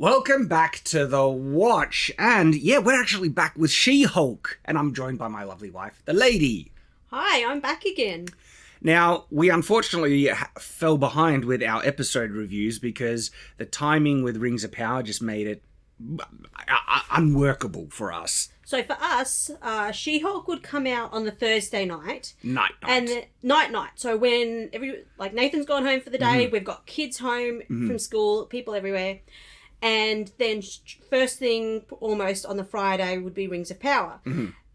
Welcome back to The Watch, and yeah, we're actually back with She-Hulk, and I'm joined by my lovely wife, the lady. Hi, I'm back again. Now, we unfortunately fell behind with our episode reviews because the timing with Rings of Power just made it unworkable for us. So for us, She-Hulk would come out on the Thursday night. Night. And night. So when Nathan's gone home for the day, we've got kids home from school, people everywhere. And then first thing almost on the Friday would be Rings of Power.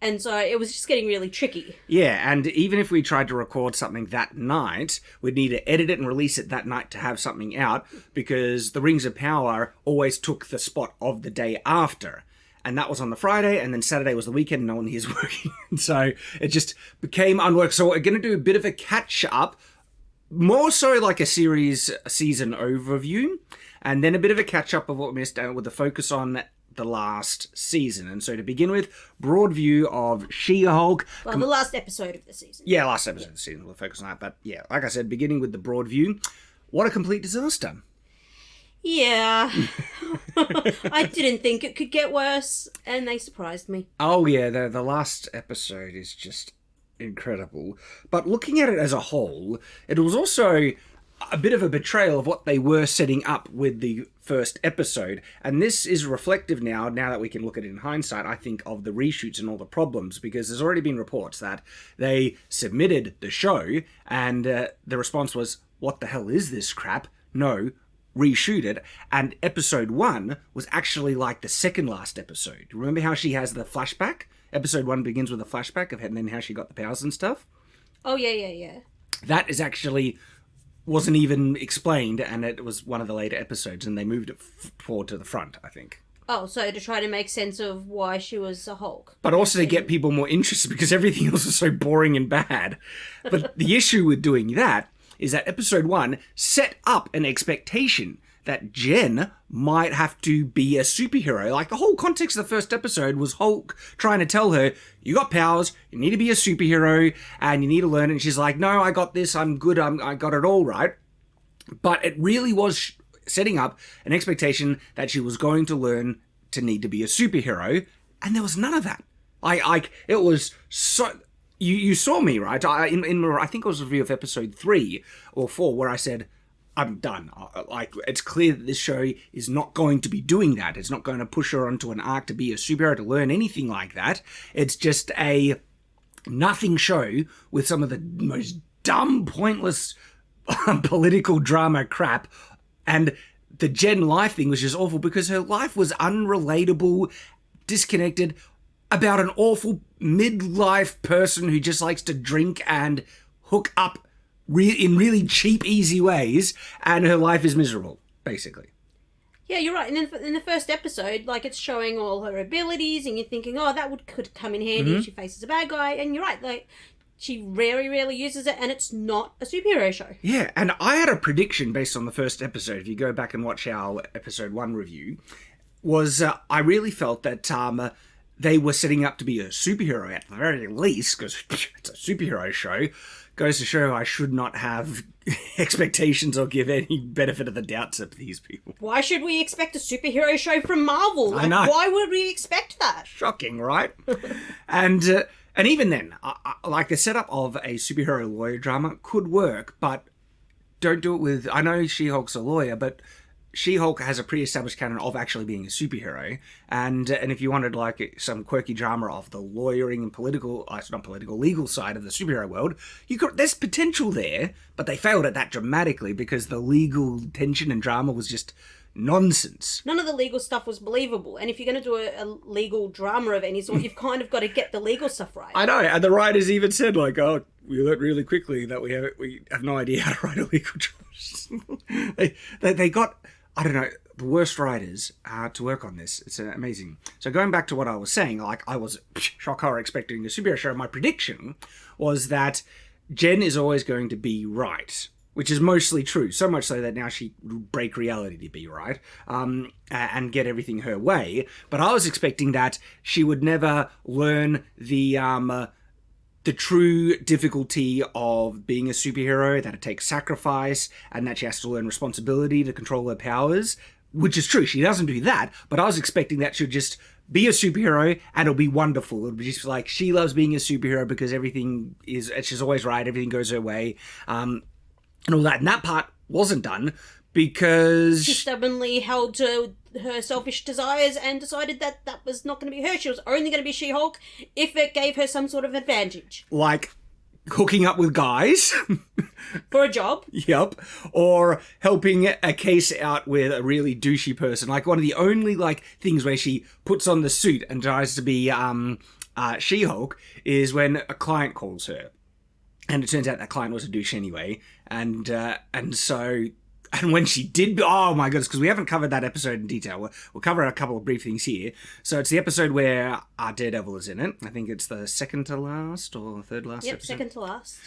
And so it was just getting really tricky. Yeah, and even if we tried to record something that night, we'd need to edit it and release it that night to have something out, because the Rings of Power always took the spot of the day after. And that was on the Friday, and then Saturday was the weekend, and no one here's working. So it just became unworkable. So we're going to do a bit of a catch-up, more so like a season overview, and then a bit of a catch-up of what we missed out with the focus on the last season. And so to begin with, broad view of She-Hulk. Well, the last episode of the season. Yeah, last episode of the season. We'll focus on that. But yeah, like I said, beginning with the broad view, what a complete disaster. Yeah. I didn't think it could get worse, and they surprised me. Oh yeah, the last episode is just incredible. But looking at it as a whole, it was also a bit of a betrayal of what they were setting up with the first episode. And this is reflective now that we can look at it in hindsight, I think, of the reshoots and all the problems, because there's already been reports that they submitted the show and the response was, what the hell is this crap? No, reshoot it. And episode 1 was actually like the second last episode. Remember how she has the flashback? Episode 1 begins with a flashback of and then how she got the powers and stuff. Oh, yeah. That is actually wasn't even explained, and it was one of the later episodes, and they moved it forward to the front, I think. Oh, so to try to make sense of why she was a Hulk. But also to get people more interested, because everything else is so boring and bad. But the issue with doing that is that episode 1 set up an expectation that Jen might have to be a superhero. Like, the whole context of the first episode was Hulk trying to tell her, you got powers, you need to be a superhero, and you need to learn it. And she's like, no, I got this, I'm good, I got it all right. But it really was setting up an expectation that she was going to learn to need to be a superhero, and there was none of that. It was so... You saw me, right? I think it was a review of episode 3 or 4 where I said, I'm done. It's clear that this show is not going to be doing that. It's not going to push her onto an arc to be a superhero, to learn anything like that. It's just a nothing show with some of the most dumb, pointless political drama crap. And the Jen life thing was just awful because her life was unrelatable, disconnected, about an awful midlife person who just likes to drink and hook up in really cheap, easy ways, and her life is miserable, basically. Yeah, you're right. And then in the first episode, it's showing all her abilities, and you're thinking, oh, could come in handy if she faces a bad guy. And you're right, she very rarely uses it, and it's not a superhero show. Yeah, and I had a prediction based on the first episode. If you go back and watch our episode 1 review, was I really felt that they were setting up to be a superhero at the very least, because it's a superhero show. Goes to show I should not have expectations or give any benefit of the doubt to these people. Why should we expect a superhero show from Marvel? I know. Why would we expect that? Shocking, right? And even then, the setup of a superhero lawyer drama could work, but don't do it with... I know She-Hulk's a lawyer, but She-Hulk has a pre-established canon of actually being a superhero, and if you wanted some quirky drama of the lawyering and legal side of the superhero world, there's potential there, but they failed at that dramatically because the legal tension and drama was just nonsense. None of the legal stuff was believable, and if you're going to do a legal drama of any sort, you've kind of got to get the legal stuff right. I know, and the writers even said we learned really quickly that we have no idea how to write a legal drama. they got, I don't know, the worst writers to work on this. It's amazing. So going back to what I was saying, I was shock horror expecting a superhero show. My prediction was that Jen is always going to be right, which is mostly true. So much so that now she break reality to be right and get everything her way. But I was expecting that she would never learn the true difficulty of being a superhero, that it takes sacrifice, and that she has to learn responsibility to control her powers. which is true. She doesn't do that, but I was expecting that she'd just be a superhero and it'll be wonderful. It'll be just like she loves being a superhero because everything is, she's always right, everything goes her way, and all that. And that part wasn't done because she stubbornly held to her selfish desires and decided that that was not going to be her. She was only going to be She-Hulk if it gave her some sort of advantage. like hooking up with guys. For a job. Yep. Or helping a case out with a really douchey person. Like one of the only like things where she puts on the suit and tries to be She-Hulk is when a client calls her. And it turns out that client was a douche anyway. And when she did, oh my goodness, because we haven't covered that episode in detail. We'll cover a couple of brief things here. So it's the episode where Daredevil is in it. I think it's the second to last or third last episode. Second to last.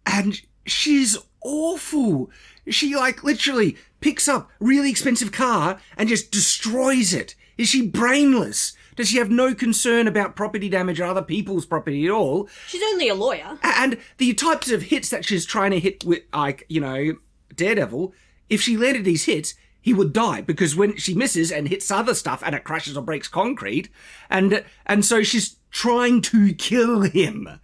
And she's awful. She like literally picks up a really expensive car and just destroys it. Is she brainless? Does she have no concern about property damage or other people's property at all? She's only a lawyer. And the types of hits that she's trying to hit with, like, you know, Daredevil, if she landed these hits, he would die because when she misses and hits other stuff and it crashes or breaks concrete, and so she's trying to kill him.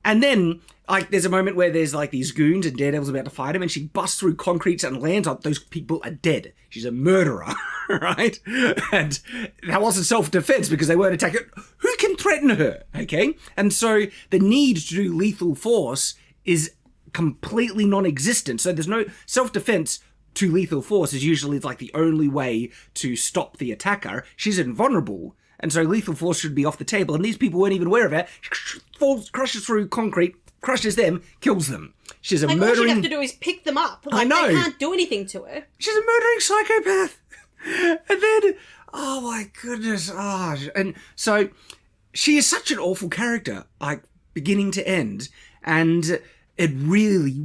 And then, like, there's a moment where there's, like, these goons and Daredevil's about to fight him and she busts through concrete and lands on those people are dead. She's a murderer, right? And that wasn't self-defense because they weren't attacking. Who can threaten her, okay? And so the need to do lethal force is completely non-existent. So there's no self-defense to lethal force is usually like the only way to stop the attacker. She's invulnerable. And so lethal force should be off the table. And these people weren't even aware of it. Falls, crushes through concrete, crushes them, kills them. She's a like, murdering... all you have to do is pick them up. Like, I know. They can't do anything to her. She's a murdering psychopath. And then, oh my goodness. Oh, and so she is such an awful character, like beginning to end. And it really,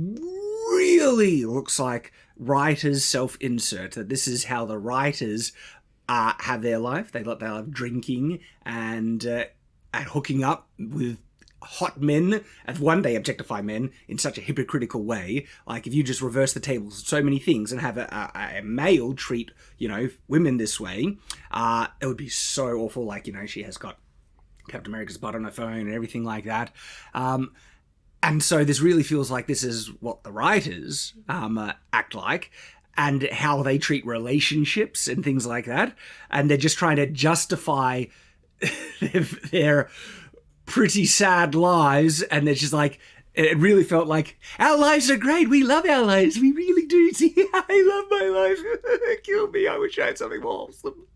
really looks like writers' self-insert, that this is how the writers have their life. They love drinking and hooking up with hot men, and one day objectify men in such a hypocritical way. Like if you just reverse the tables, so many things, and have a male treat, you know, women this way, it would be so awful. Like, you know, she has got Captain America's butt on her phone and everything like that. And so this really feels like this is what the writers act like, and how they treat relationships and things like that. And they're just trying to justify their pretty sad lives. And they're just like, it really felt like, our lives are great. We love our lives. We really do. See, I love my life. Kill me. I wish I had something more wholesome.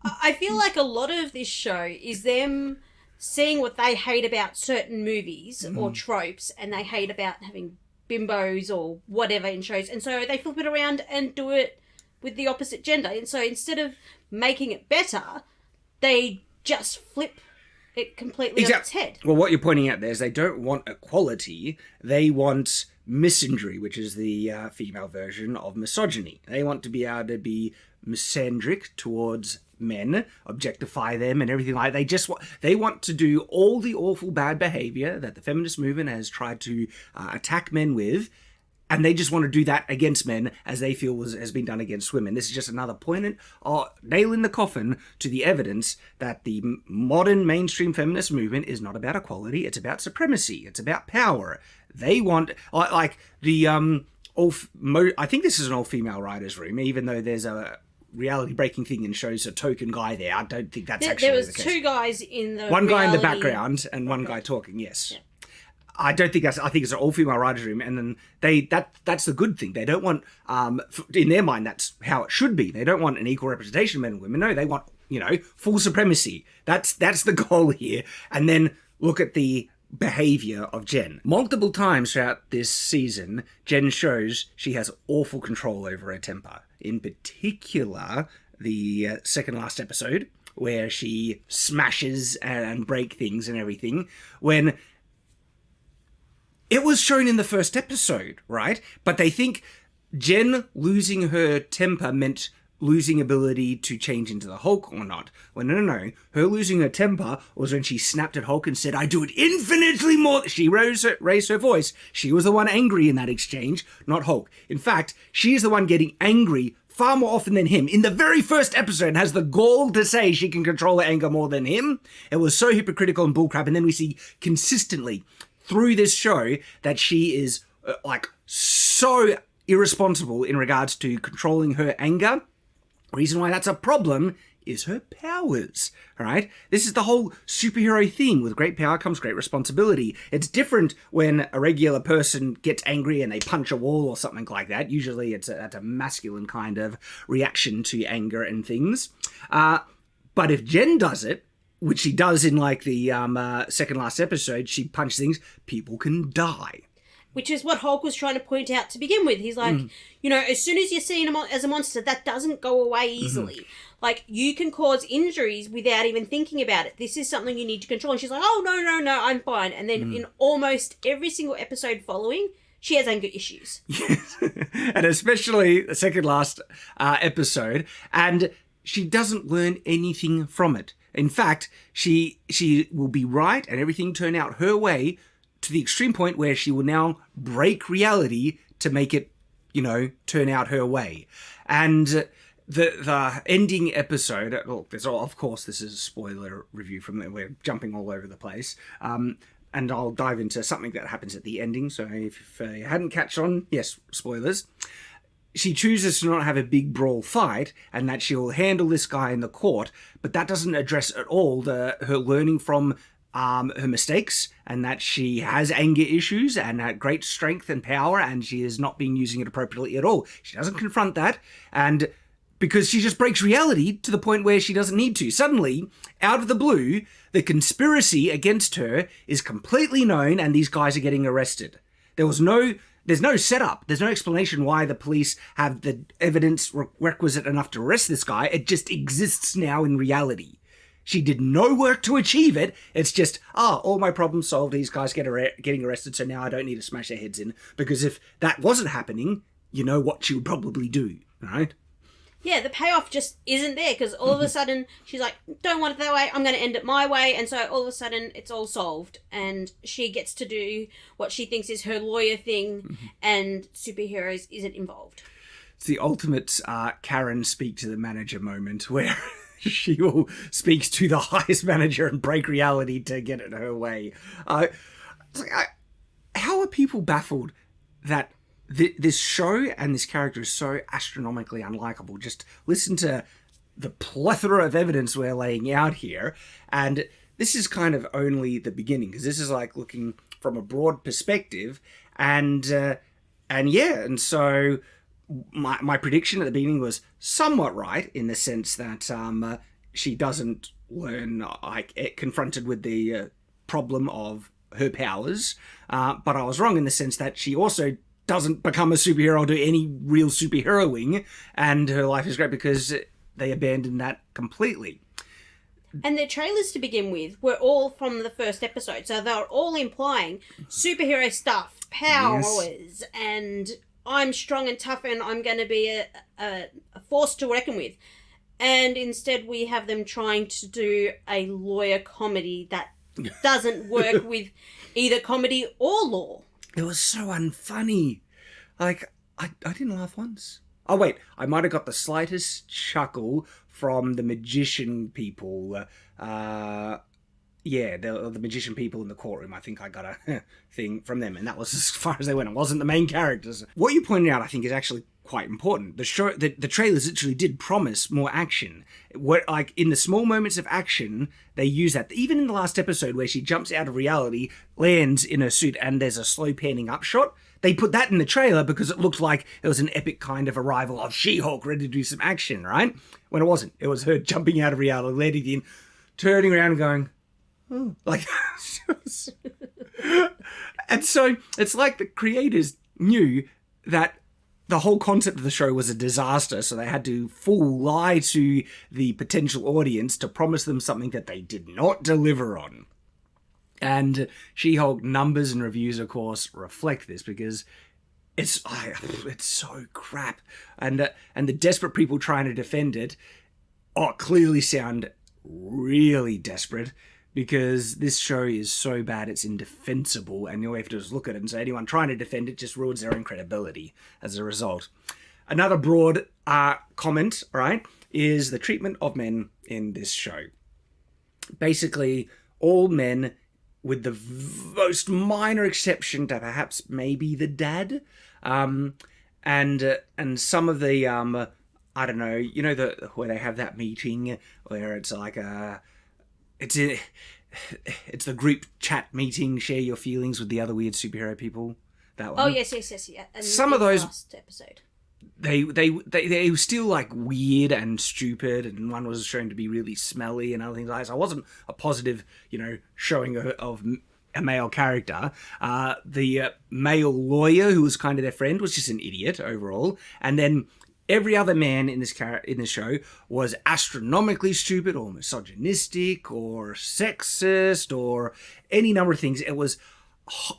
I feel like a lot of this show is them seeing what they hate about certain movies or tropes, and they hate about having bimbos or whatever in shows, and so they flip it around and do it with the opposite gender. And so instead of making it better, they just flip it completely on its head. Well, what you're pointing out there is they don't want equality, they want misandry, which is the female version of misogyny. They want to be able to be misandric towards men, objectify them and everything like that. They want to do all the awful bad behavior that the feminist movement has tried to attack men with, and they just want to do that against men as they feel has been done against women. This is just another poignant nail in the coffin to the evidence that the modern mainstream feminist movement is not about equality, it's about supremacy, it's about power. They want, like the I think this is an all-female writer's room, even though there's a reality breaking thing and shows a token guy there. I don't think that's actually there was the case. two guys in the one guy in the background and one guy talking. Yes, yeah. I don't think that's. I think it's an all female writers' room, and then that's the good thing. They don't want in their mind that's how it should be. They don't want an equal representation of men and women. No, they want, you know, full supremacy. That's the goal here. And then look at the behavior of Jen. Multiple times throughout this season, Jen shows she has awful control over her temper. In particular, the second last episode, where she smashes and break things and everything, when it was shown in the first episode, right? But they think Jen losing her temper meant losing ability to change into the Hulk or not. Well, no. Her losing her temper was when she snapped at Hulk and said, I do it infinitely more. She raised her voice. She was the one angry in that exchange, not Hulk. In fact, she is the one getting angry far more often than him. In the very first episode, has the gall to say she can control her anger more than him. It was so hypocritical and bullcrap. And then we see consistently through this show that she is so irresponsible in regards to controlling her anger. Reason why that's a problem is her powers, all right? This is the whole superhero thing. With great power comes great responsibility. It's different when a regular person gets angry and they punch a wall or something like that. Usually that's a masculine kind of reaction to anger and things. But if Jen does it, which she does in the second last episode, she punches things, people can die. Which is what Hulk was trying to point out to begin with. He's like, as soon as you're seen as a monster, that doesn't go away easily. You can cause injuries without even thinking about it. This is something you need to control. And she's like, oh, no, I'm fine. And then in almost every single episode following, she has anger issues. Yes. And especially the second last episode. And she doesn't learn anything from it. In fact, she will be right and everything turn out her way, to the extreme point where she will now break reality to make it, turn out her way. And the ending episode, look, of course, this is a spoiler review from there. We're jumping all over the place. And I'll dive into something that happens at the ending. So if you hadn't catch on, yes, spoilers. She chooses to not have a big brawl fight and that she'll handle this guy in the court. But that doesn't address at all her learning from her mistakes, and that she has anger issues and great strength and power, and she is not being using it appropriately at all. She doesn't confront that, and because she just breaks reality to the point where she doesn't need to. Suddenly, out of the blue, the conspiracy against her is completely known, and these guys are getting arrested. There's no setup. There's no explanation why the police have the evidence requisite enough to arrest this guy. It just exists now in reality. She did no work to achieve it. It's just, all my problems solved. These guys getting arrested, so now I don't need to smash their heads in. Because if that wasn't happening, you know what she would probably do, right? Yeah, the payoff just isn't there, because all of a sudden she's like, don't want it that way, I'm going to end it my way. And so all of a sudden it's all solved. And she gets to do what she thinks is her lawyer thing, and superheroes isn't involved. It's the ultimate Karen speak to the manager moment where... she will speak to the highest manager and break reality to get it her way. How are people baffled that this show and this character is so astronomically unlikable? Just listen to the plethora of evidence we're laying out here. And this is kind of only the beginning, because this is looking from a broad perspective. And so... My prediction at the beginning was somewhat right, in the sense that she doesn't learn, confronted with the problem of her powers. But I was wrong in the sense that she also doesn't become a superhero or do any real superheroing, and her life is great because they abandoned that completely. And their trailers to begin with were all from the first episode, so they were all implying superhero stuff, powers, and... I'm strong and tough and I'm going to be a force to reckon with. And instead we have them trying to do a lawyer comedy that doesn't work with either comedy or law. It was so unfunny. I didn't laugh once. Oh, wait. I might have got the slightest chuckle from the magician people. The magician people in the courtroom. I think I got a thing from them, and that was as far as they went. It wasn't the main characters. What you pointed out, I think, is actually quite important. The trailers literally did promise more action. In the small moments of action, they use that. Even in the last episode where she jumps out of reality, lands in her suit, and there's a slow panning up shot, they put that in the trailer because it looked like it was an epic kind of arrival of She-Hulk ready to do some action, right? When it wasn't. It was her jumping out of reality, landing in, turning around and going... Oh. And so it's like the creators knew that the whole concept of the show was a disaster, so they had to full lie to the potential audience to promise them something that they did not deliver on. And She-Hulk numbers and reviews, of course, reflect this, because it's so crap, and the desperate people trying to defend it clearly sound really desperate. Because this show is so bad, it's indefensible, and all you have to do is look at it and say anyone trying to defend it just ruins their own credibility as a result. another broad comment, right, is the treatment of men in this show. Basically, all men, with the most minor exception to perhaps maybe the dad, and some of the I don't know, you know, where they have that meeting where it's like it's the group chat meeting, share your feelings with the other weird superhero people. That one. Oh yes, yeah. And some of those last episode. They were still like weird and stupid, and one was shown to be really smelly and other things like that. So it wasn't a positive, showing of a male character. The male lawyer who was kind of their friend was just an idiot overall, and then every other man in this show was astronomically stupid or misogynistic or sexist or any number of things. It was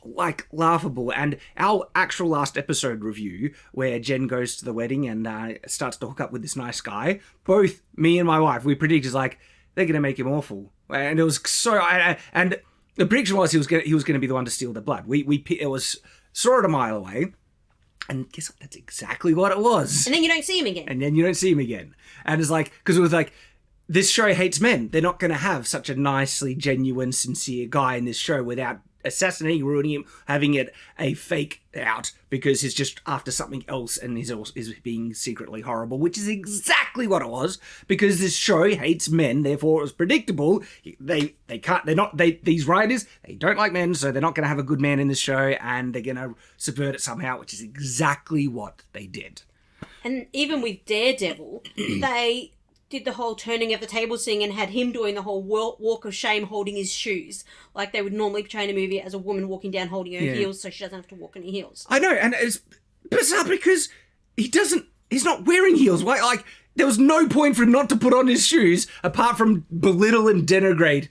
like laughable. And our actual last episode review, where Jen goes to the wedding and starts to hook up with this nice guy, both me and my wife, we predicted like they're gonna make him awful, and it was so. And the prediction was he was gonna be the one to steal the blood. It was sort of a mile away. And guess what? That's exactly what it was. And then you don't see him again. And it's like, because it was like, this show hates men. They're not going to have such a nicely genuine, sincere guy in this show without assassinating, ruining him, having it a fake out because he's just after something else and is being secretly horrible, which is exactly what it was, because this show hates men, therefore it was predictable. These writers, they don't like men, so they're not going to have a good man in this show, and they're going to subvert it somehow, which is exactly what they did. And even with Daredevil, they did the whole turning of the tables thing and had him doing the whole walk of shame holding his shoes, like they would normally portray in a movie as a woman walking down holding her heels so she doesn't have to walk in her heels. I know, and it's bizarre because he's not wearing heels. Why? Like, there was no point for him not to put on his shoes apart from belittle and denigrate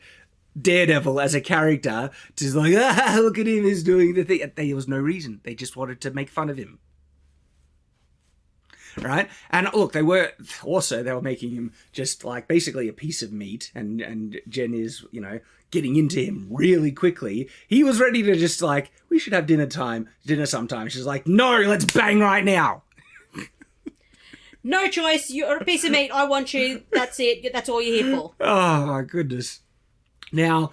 Daredevil as a character. Just like, look at him, he's doing the thing. There was no reason. They just wanted to make fun of him. Right? And look, they were making him just like basically a piece of meat, and Jen is, getting into him really quickly. He was ready to just like, we should have dinner sometime. She's like, no, let's bang right now. No choice, you're a piece of meat, I want you, that's it, that's all you're here for. Oh my goodness. Now,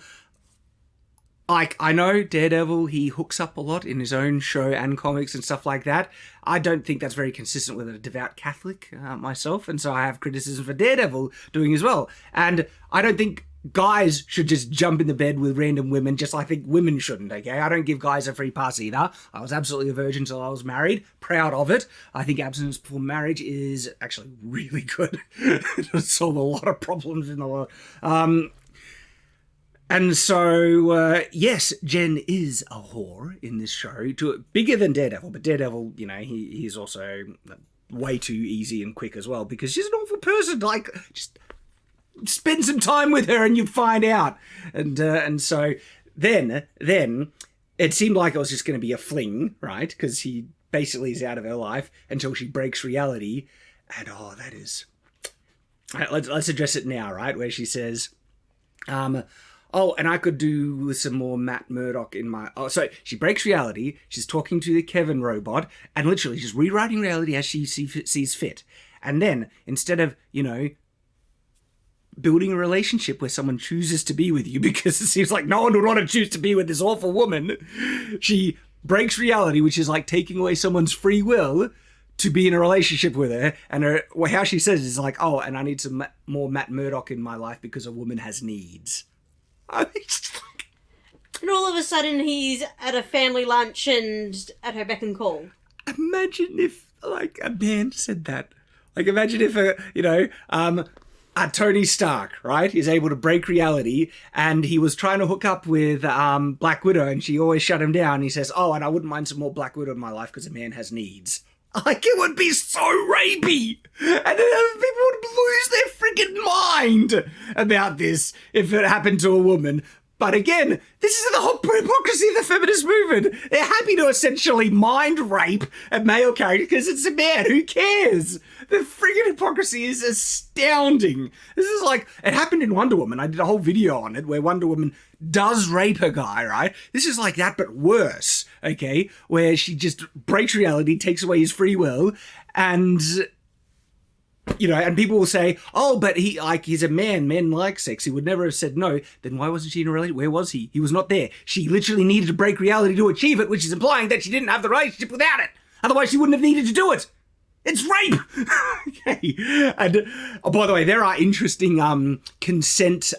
like, I know Daredevil, he hooks up a lot in his own show and comics and stuff like that. I don't think that's very consistent with a devout Catholic myself, and so I have criticism for Daredevil doing as well. And I don't think guys should just jump in the bed with random women, just like I think women shouldn't, okay? I don't give guys a free pass either. I was absolutely a virgin until I was married. Proud of it. I think abstinence before marriage is actually really good. It'll solve a lot of problems in the world. And so, yes, Jen is a whore in this show, bigger than Daredevil. But Daredevil, he's also way too easy and quick as well, because she's an awful person. Like, just spend some time with her and you find out. And so then it seemed like it was just going to be a fling, right? Because he basically is out of her life until she breaks reality. And, that is... Let's address it now, right? Where she says... and I could do with some more Matt Murdock in my... Oh, so she breaks reality. She's talking to the Kevin robot, and literally she's rewriting reality as she sees fit. And then, instead of, building a relationship where someone chooses to be with you, because it seems like no one would want to choose to be with this awful woman, she breaks reality, which is like taking away someone's free will to be in a relationship with her. And how she says it is like, and I need some more Matt Murdock in my life because a woman has needs. And all of a sudden he's at a family lunch and at her beck and call. Imagine if, like, a man said that. Like, imagine if, Tony Stark, right, is able to break reality, and he was trying to hook up with Black Widow, and she always shut him down. He says, and I wouldn't mind some more Black Widow in my life because a man has needs. Like, it would be so rapey. And then people would lose their freaking mind about this if it happened to a woman. But again, this is the whole hypocrisy of the feminist movement. They're happy to essentially mind rape a male character because it's a man. Who cares? The friggin' hypocrisy is astounding. This is like, it happened in Wonder Woman. I did a whole video on it where Wonder Woman does rape a guy, right? This is like that, but worse, okay? Where she just breaks reality, takes away his free will, and... You know, and people will say, oh, but he's a man. Men like sex. He would never have said no. Then why wasn't she in a relationship? Where was he? He was not there. She literally needed to break reality to achieve it, which is implying that she didn't have the relationship without it. Otherwise, she wouldn't have needed to do it. It's rape. Okay. And oh, by the way, there are interesting consent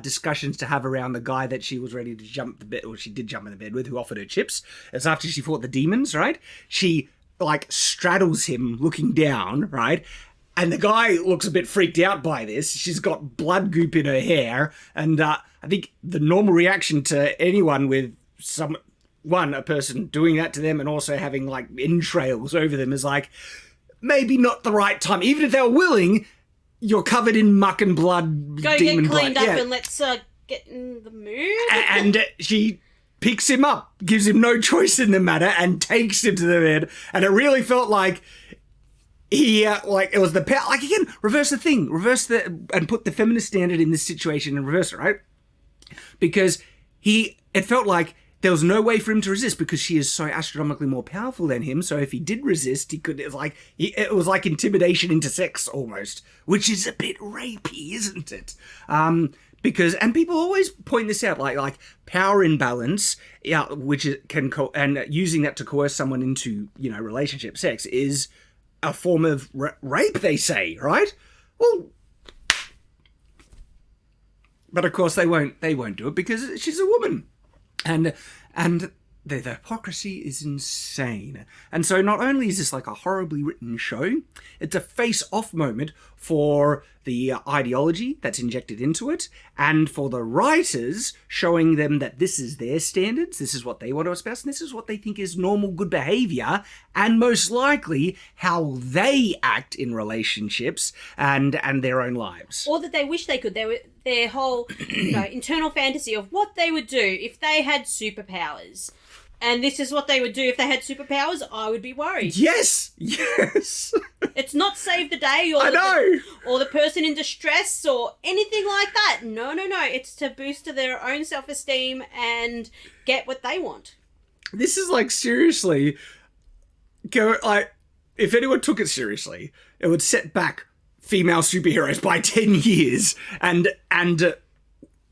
discussions to have around the guy that she was ready to jump the bed, or she did jump in the bed with, who offered her chips. It's after she fought the demons, right? She like straddles him looking down, right? And the guy looks a bit freaked out by this. She's got blood goop in her hair. And I think the normal reaction to anyone with a person doing that to them and also having like entrails over them is like, maybe not the right time. Even if they were willing, you're covered in muck and blood. Go demon get cleaned blood. up Yeah. and let's get in the mood. And she picks him up, gives him no choice in the matter, and takes him to the bed. And it really felt like... He, it was the power, like again, and put the feminist standard in this situation and reverse it, right? Because it felt like there was no way for him to resist because she is so astronomically more powerful than him. So if he did resist, it was like intimidation into sex almost, which is a bit rapey, isn't it? Because, and people always point this out, like power imbalance, yeah, which and using that to coerce someone into, relationship sex is a form of rape, they say, right? Well, but of course they won't do it because she's a woman, and the hypocrisy is insane. And so not only is this like a horribly written show, it's a face-off moment for the ideology that's injected into it, and for the writers showing them that this is their standards, this is what they want to espouse, and this is what they think is normal good behavior, and most likely how they act in relationships and their own lives. Or that they wish they could. Their whole internal fantasy of what they would do if they had superpowers. And this is what they would do if they had superpowers. I would be worried. Yes. It's not save the day or the person in distress or anything like that. No. It's to boost their own self-esteem and get what they want. This is like seriously, if anyone took it seriously, it would set back female superheroes by 10 years and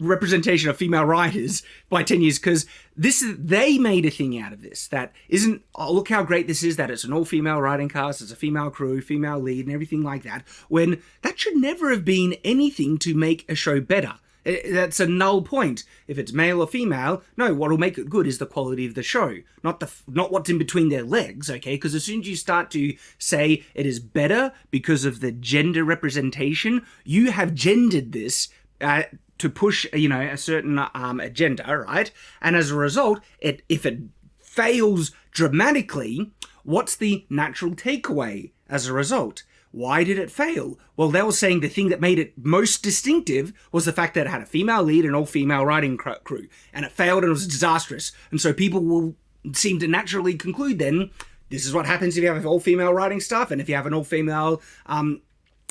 representation of female writers by 10 years, because they made a thing out of this that isn't, oh, look how great this is, that it's an all-female writing cast, it's a female crew, female lead, and everything like that, when that should never have been anything to make a show better. That's a null point. If it's male or female, no, what'll make it good is the quality of the show, not what's in between their legs, okay? Because as soon as you start to say it is better because of the gender representation, you have gendered this to push, a certain agenda, right? And as a result, if it fails dramatically, what's the natural takeaway as a result? Why did it fail? Well, they were saying the thing that made it most distinctive was the fact that it had a female lead and all-female writing crew. And it failed and it was disastrous. And so people will seem to naturally conclude then, this is what happens if you have all-female writing staff and if you have an all-female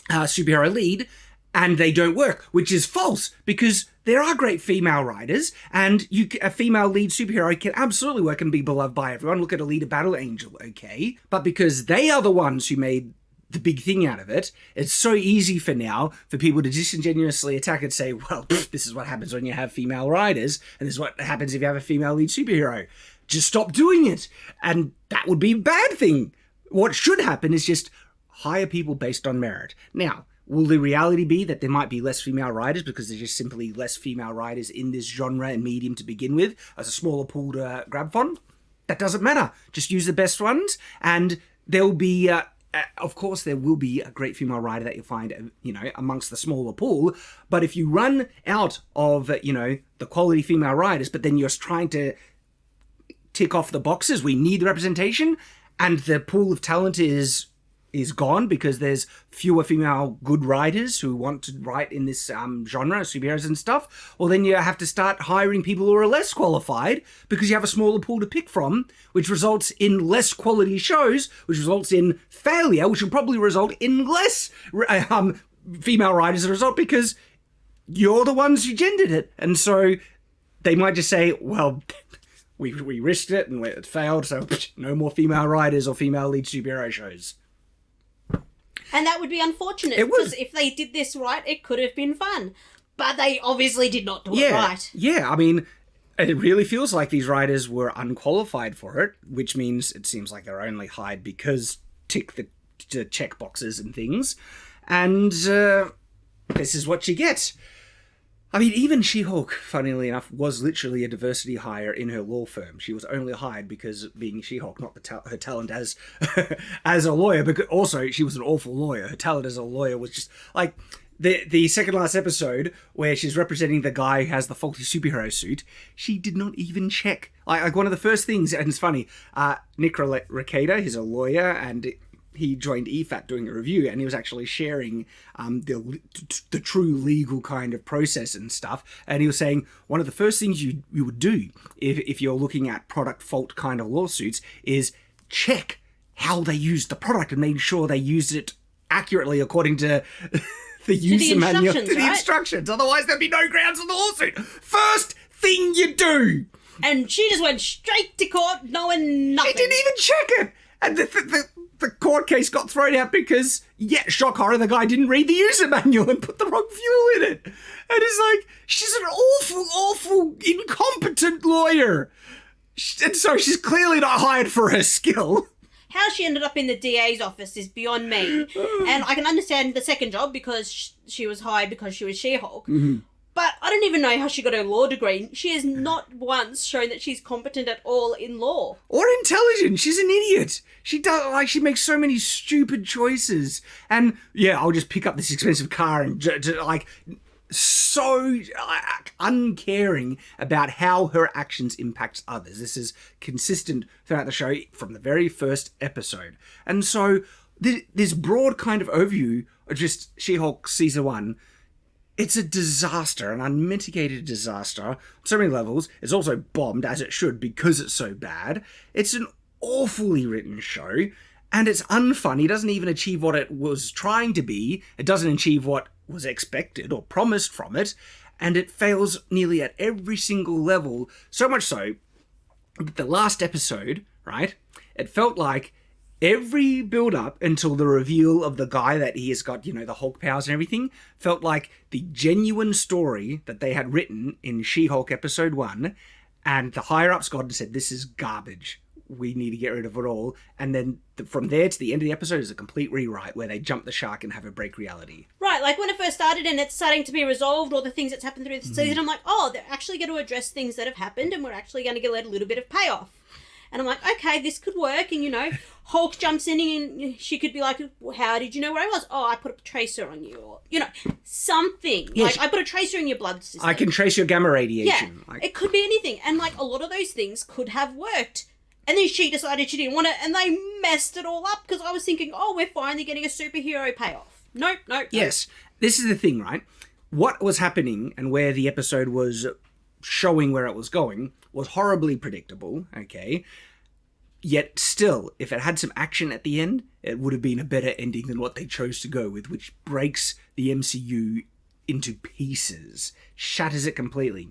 superhero lead, and they don't work, which is false, because there are great female writers, and a female lead superhero can absolutely work and be beloved by everyone. Look at Alita Battle Angel, okay? But because they are the ones who made the big thing out of it, it's so easy for people to disingenuously attack and say, well, this is what happens when you have female writers, and this is what happens if you have a female lead superhero. Just stop doing it. And that would be a bad thing. What should happen is just hire people based on merit. Now, will the reality be that there might be less female writers because there's just simply less female writers in this genre and medium to begin with, as a smaller pool to grab from? That doesn't matter. Just use the best ones, and there'll be... of course, there will be a great female writer that you'll find, amongst the smaller pool. But if you run out of, the quality female writers, but then you're trying to tick off the boxes, we need the representation, and the pool of talent is is gone because there's fewer female good writers who want to write in this genre, superheroes and stuff, or then you have to start hiring people who are less qualified because you have a smaller pool to pick from, which results in less quality shows, which results in failure, which will probably result in less female writers as a result because you're the ones who gendered it. And so they might just say, well, we risked it and it failed, so no more female writers or female lead superhero shows. And that would be unfortunate. It would. Because if they did this right, it could have been fun. But they obviously did not do it right. Yeah, I mean, it really feels like these writers were unqualified for it, which means it seems like they're only hired because tick the check boxes and things. And this is what you get. I mean, even She-Hulk, funnily enough, was literally a diversity hire in her law firm. She was only hired because being She-Hulk, not her talent as as a lawyer, but also she was an awful lawyer. Her talent as a lawyer was just like the second last episode where she's representing the guy who has the faulty superhero suit. She did not even check. Like one of the first things, and it's funny, Nick Recader, he's a lawyer, and he joined EFAT doing a review, and he was actually sharing the true legal kind of process and stuff. And he was saying one of the first things you would do if you're looking at product fault kind of lawsuits is check how they used the product and make sure they used it accurately according to the user manual, to the instructions. Otherwise, there'd be no grounds for the lawsuit. First thing you do. And she just went straight to court knowing nothing. She didn't even check it. And the court case got thrown out because, shock horror, the guy didn't read the user manual and put the wrong fuel in it. And it's like, she's an awful, incompetent lawyer. And so she's clearly not hired for her skill. How she ended up in the DA's office is beyond me. And I can understand the second job because she was hired because she was She-Hulk. Mm-hmm. But I don't even know how she got her law degree. She has not once shown that she's competent at all in law. Or intelligent. She's an idiot. She she makes so many stupid choices. And I'll just pick up this expensive car and so uncaring about how her actions impacts others. This is consistent throughout the show from the very first episode. And so this broad kind of overview of just She-Hulk Season 1, it's a disaster, an unmitigated disaster on so many levels. It's also bombed, as it should, because it's so bad. It's an awfully written show, and it's unfunny. It doesn't even achieve what it was trying to be. It doesn't achieve what was expected or promised from it, and it fails nearly at every single level. So much so that the last episode, right, it felt like every build-up until the reveal of the guy that he has got, the Hulk powers and everything, felt like the genuine story that they had written in She-Hulk Episode 1, and the higher-ups got and said, this is garbage. We need to get rid of it all. And then from there to the end of the episode is a complete rewrite where they jump the shark and have it break reality. Right, like when it first started and it's starting to be resolved, all the things that's happened through the season, I'm like, they're actually going to address things that have happened and we're actually going to get a little bit of payoff. And I'm like, okay, this could work. And, Hulk jumps in and she could be like, how did you know where I was? Oh, I put a tracer on you. Or, something. Yes. Like, I put a tracer in your blood system. I can trace your gamma radiation. Yeah, it could be anything. And, a lot of those things could have worked. And then she decided she didn't want it and they messed it all up because I was thinking, we're finally getting a superhero payoff. Nope. Yes, this is the thing, right? What was happening and where the episode was showing where it was going was horribly predictable, okay? Yet still, if it had some action at the end, it would have been a better ending than what they chose to go with, which breaks the MCU into pieces, shatters it completely.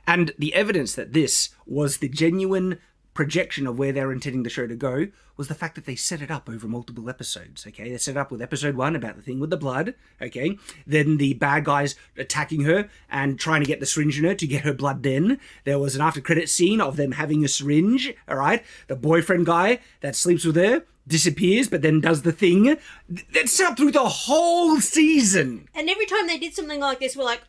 And the evidence that this was the genuine projection of where they were intending the show to go was the fact that they set it up over multiple episodes, okay? They set it up with episode 1 about the thing with the blood, okay? Then the bad guys attacking her and trying to get the syringe in her to get her blood then. There was an after-credit scene of them having a syringe, all right? The boyfriend guy that sleeps with her disappears but then does the thing. That's set up through the whole season. And every time they did something like this, we're like,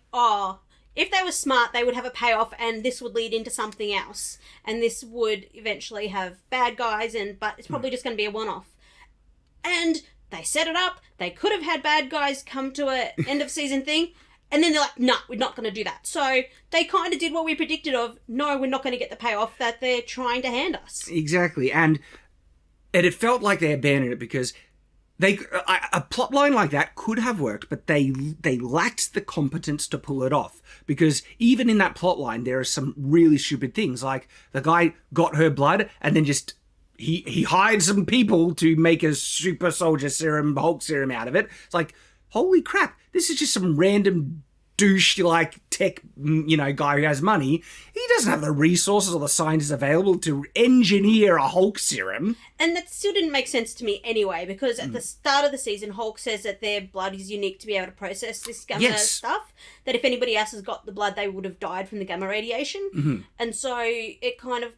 if they were smart, they would have a payoff and this would lead into something else. And this would eventually have bad guys, but it's probably just going to be a one-off. And they set it up. They could have had bad guys come to an end of season thing. And then they're like, no, we're not going to do that. So they kind of did what we predicted of, no, we're not going to get the payoff that they're trying to hand us. Exactly. And it felt like they abandoned it because a plot line like that could have worked, but they lacked the competence to pull it off. Because even in that plot line, there are some really stupid things. Like the guy got her blood and then just he hired some people to make a super soldier serum, Hulk serum out of it. It's like, holy crap, this is just some random douche like tech, guy who has money. He doesn't have the resources or the scientists available to engineer a Hulk serum. And that still didn't make sense to me anyway, because at the start of the season, Hulk says that their blood is unique to be able to process this gamma stuff. That if anybody else has got the blood, they would have died from the gamma radiation. And so it kind of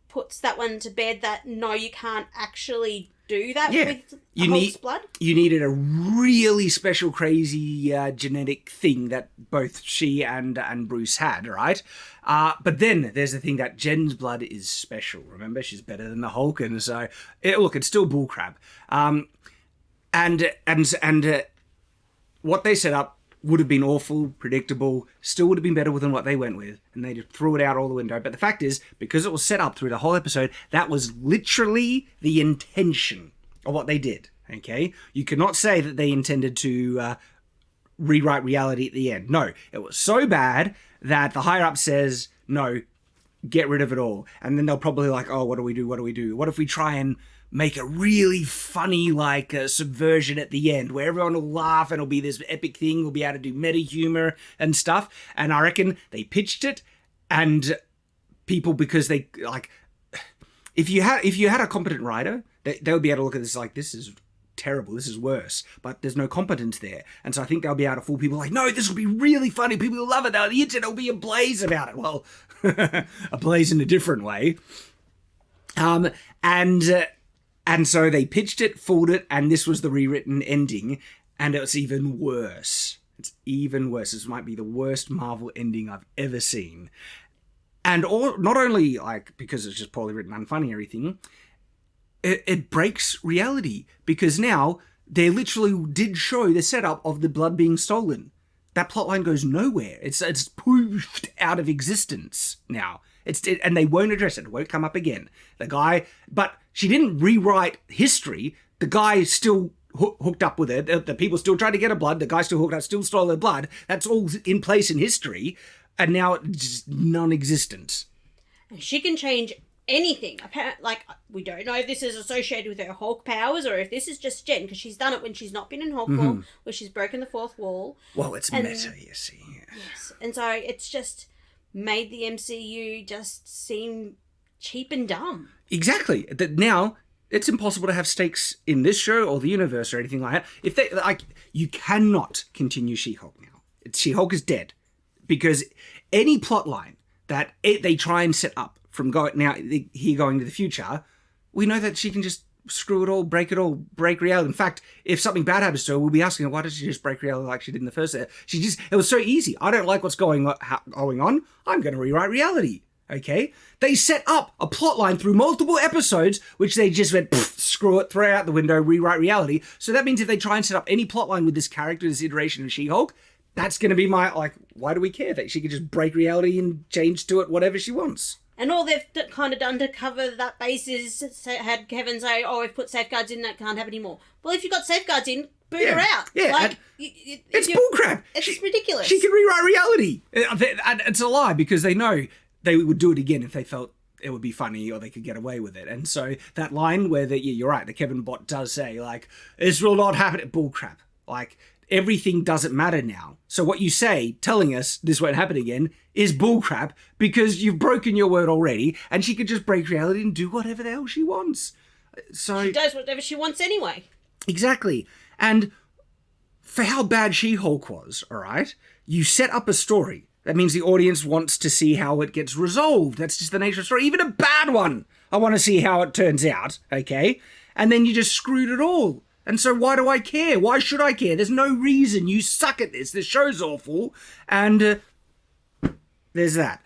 puts that one to bed that no, you can't actually do that with Hulk's blood. You needed a really special, crazy genetic thing that both she and Bruce had, right? But then there's the thing that Jen's blood is special. Remember, she's better than the Hulk, and so it's still bullcrap. And what they set up would have been awful, predictable, still would have been better than what they went with, and they just threw it out all the window. But the fact is, because it was set up through the whole episode, that was literally the intention of what they did, okay? You cannot say that they intended to rewrite reality at the end. No, it was so bad that the higher-up says, no, get rid of it all. And then they'll probably like, oh, what do we do? What if we try and make a really funny, subversion at the end where everyone will laugh and it'll be this epic thing. We'll be able to do meta humor and stuff. And I reckon they pitched it, and people, because they if you had a competent writer, they would be able to look at this like, this is terrible, this is worse, but there's no competence there. And so I think they'll be able to fool people like, no, this will be really funny. People will love it. The internet will be ablaze about it. Well, ablaze in a different way. And so they pitched it, fooled it, and this was the rewritten ending, and it's even worse. It's even worse. This might be the worst Marvel ending I've ever seen. And not only because it's just poorly written, unfunny, everything, it breaks reality, because now they literally did show the setup of the blood being stolen. That plotline goes nowhere. It's poofed out of existence now. And they won't address it. It won't come up again. But she didn't rewrite history. The guy still hooked up with it. The people still tried to get her blood. The guy still hooked up, still stole her blood. That's all in place in history. And now it's just non-existent. She can change anything. We don't know if this is associated with her Hulk powers or if this is just Jen, because she's done it when she's not been in Hulk form, where she's broken the fourth wall. Well, it's meta, you see. Yes. And so it's just made the MCU just seem cheap and dumb. Exactly. That now it's impossible to have stakes in this show or the universe or anything like that. If they you cannot continue She-Hulk now. She-Hulk is dead, because any plot line that they try and set up from going to the future, we know that she can just screw it all, break reality. In fact, if something bad happens to her, we'll be asking her, why did she just break reality like she did in the first? It was so easy. I don't like what's going on. I'm going to rewrite reality. Okay? They set up a plot line through multiple episodes, which they just went, screw it, throw it out the window, rewrite reality. So that means if they try and set up any plot line with this character, this iteration of She-Hulk, that's going to be why do we care that she could just break reality and change to it whatever she wants? And all they've kind of done to cover that base is had Kevin say, oh, we've put safeguards in, that can't have any more. Well, if you've got safeguards in, boot her out. Yeah, it's bullcrap. It's ridiculous. She can rewrite reality. And it's a lie, because they know they would do it again if they felt it would be funny or they could get away with it. And so that line where you're right, the Kevin bot does say, this will not happen. Bullcrap. Everything doesn't matter now. So what you say, telling us this won't happen again, is bullcrap, because you've broken your word already, and she could just break reality and do whatever the hell she wants. So she does whatever she wants anyway. Exactly. And for how bad She-Hulk was, all right, you set up a story. That means the audience wants to see how it gets resolved. That's just the nature of the story. Even a bad one, I want to see how it turns out, okay? And then you just screwed it all. And so why do I care? Why should I care? There's no reason. You suck at this. This show's awful. And there's that.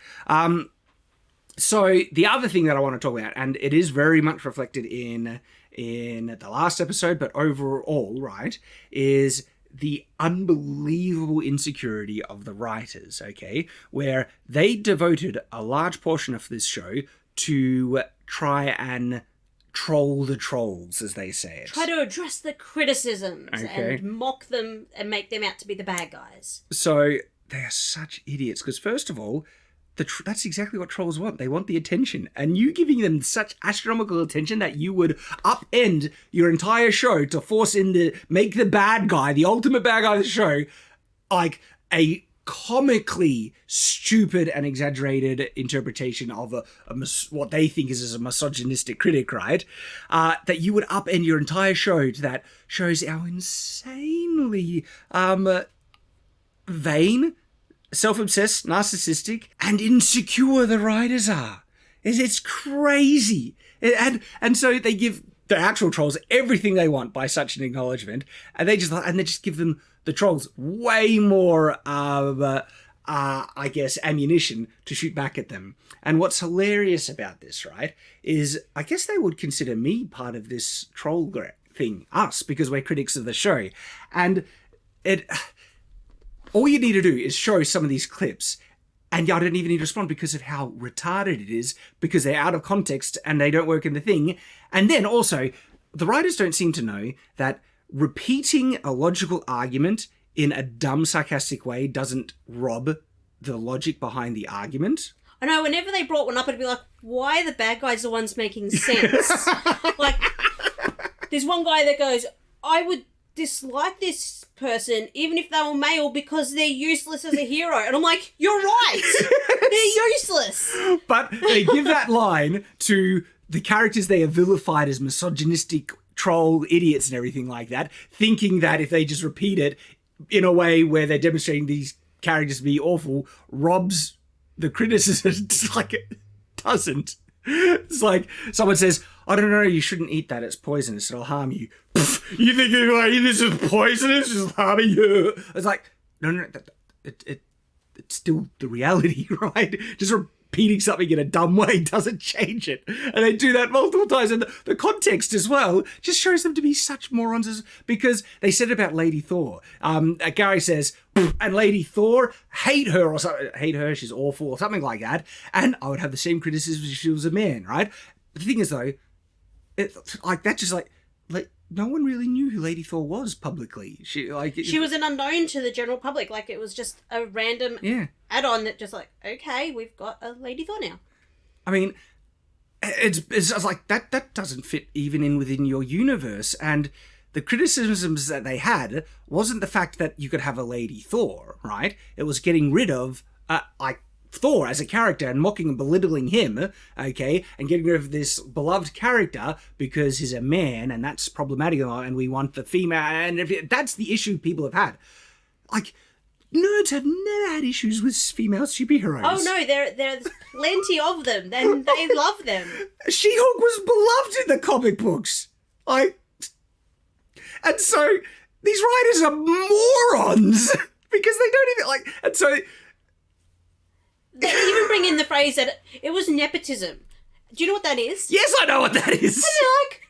So the other thing that I want to talk about, and it is very much reflected in the last episode, but overall, right, is the unbelievable insecurity of the writers, okay? Where they devoted a large portion of this show to try and troll the trolls, as they say it. Try to address the criticisms Okay. and mock them and make them out to be the bad guys. So they are such idiots because, first of all, that's exactly what trolls want. They want the attention. And you giving them such astronomical attention that you would upend your entire show to make the bad guy, the ultimate bad guy of the show, like a comically stupid and exaggerated interpretation of what they think is a misogynistic critic, right? That you would upend your entire show to that shows how insanely vain, self-obsessed, narcissistic, and insecure the writers are. It's crazy. And so they give the actual trolls everything they want by such an acknowledgement, and they just give them, the trolls, way more I guess ammunition to shoot back at them. And what's hilarious about this, right, is I guess they would consider me part of this troll thing, us, because we're critics of the show. And all you need to do is show some of these clips, and I don't even need to respond because of how retarded it is, because they're out of context and they don't work in the thing. And then also, the writers don't seem to know that repeating a logical argument in a dumb, sarcastic way doesn't rob the logic behind the argument. I know, whenever they brought one up, it'd be like, why are the bad guys the ones making sense? Like, there's one guy that goes, I would dislike this person even if they were male because they're useless as a hero. And I'm like, you're right. They're useless. But they give that line to the characters they have vilified as misogynistic troll idiots and everything like that, thinking that if they just repeat it in a way where they're demonstrating these characters to be awful, robs the criticism. It's like, it doesn't. It's like someone says, I don't know, you shouldn't eat that, it's poisonous, it'll harm you. You think this is poisonous, it's harming you? It's like, no, it's still the reality, right? Just repeating something in a dumb way doesn't change it. And they do that multiple times. And the context as well just shows them to be such morons, because they said about Lady Thor. Gary says, and Lady Thor, hate her, or something, hate her, she's awful, or something like that. And I would have the same criticism if she was a man, right? The thing is, though, no one really knew who Lady Thor was publicly. She was an unknown to the general public. Like, it was just a random add-on that just like, okay, we've got a Lady Thor now. I mean, it's like that doesn't fit even within your universe. And the criticisms that they had wasn't the fact that you could have a Lady Thor, right? It was getting rid of Thor as a character and mocking and belittling him, okay, and getting rid of this beloved character because he's a man and that's problematic, and we want the female, and that's the issue people have had. Like, nerds have never had issues with female superheroes. Oh no, there's plenty of them, and they love them. She-Hulk was beloved in the comic books. And so these writers are morons because they don't even and so they even bring in the phrase that it was nepotism. Do you know what that is? Yes, I know what that is. And I'm like,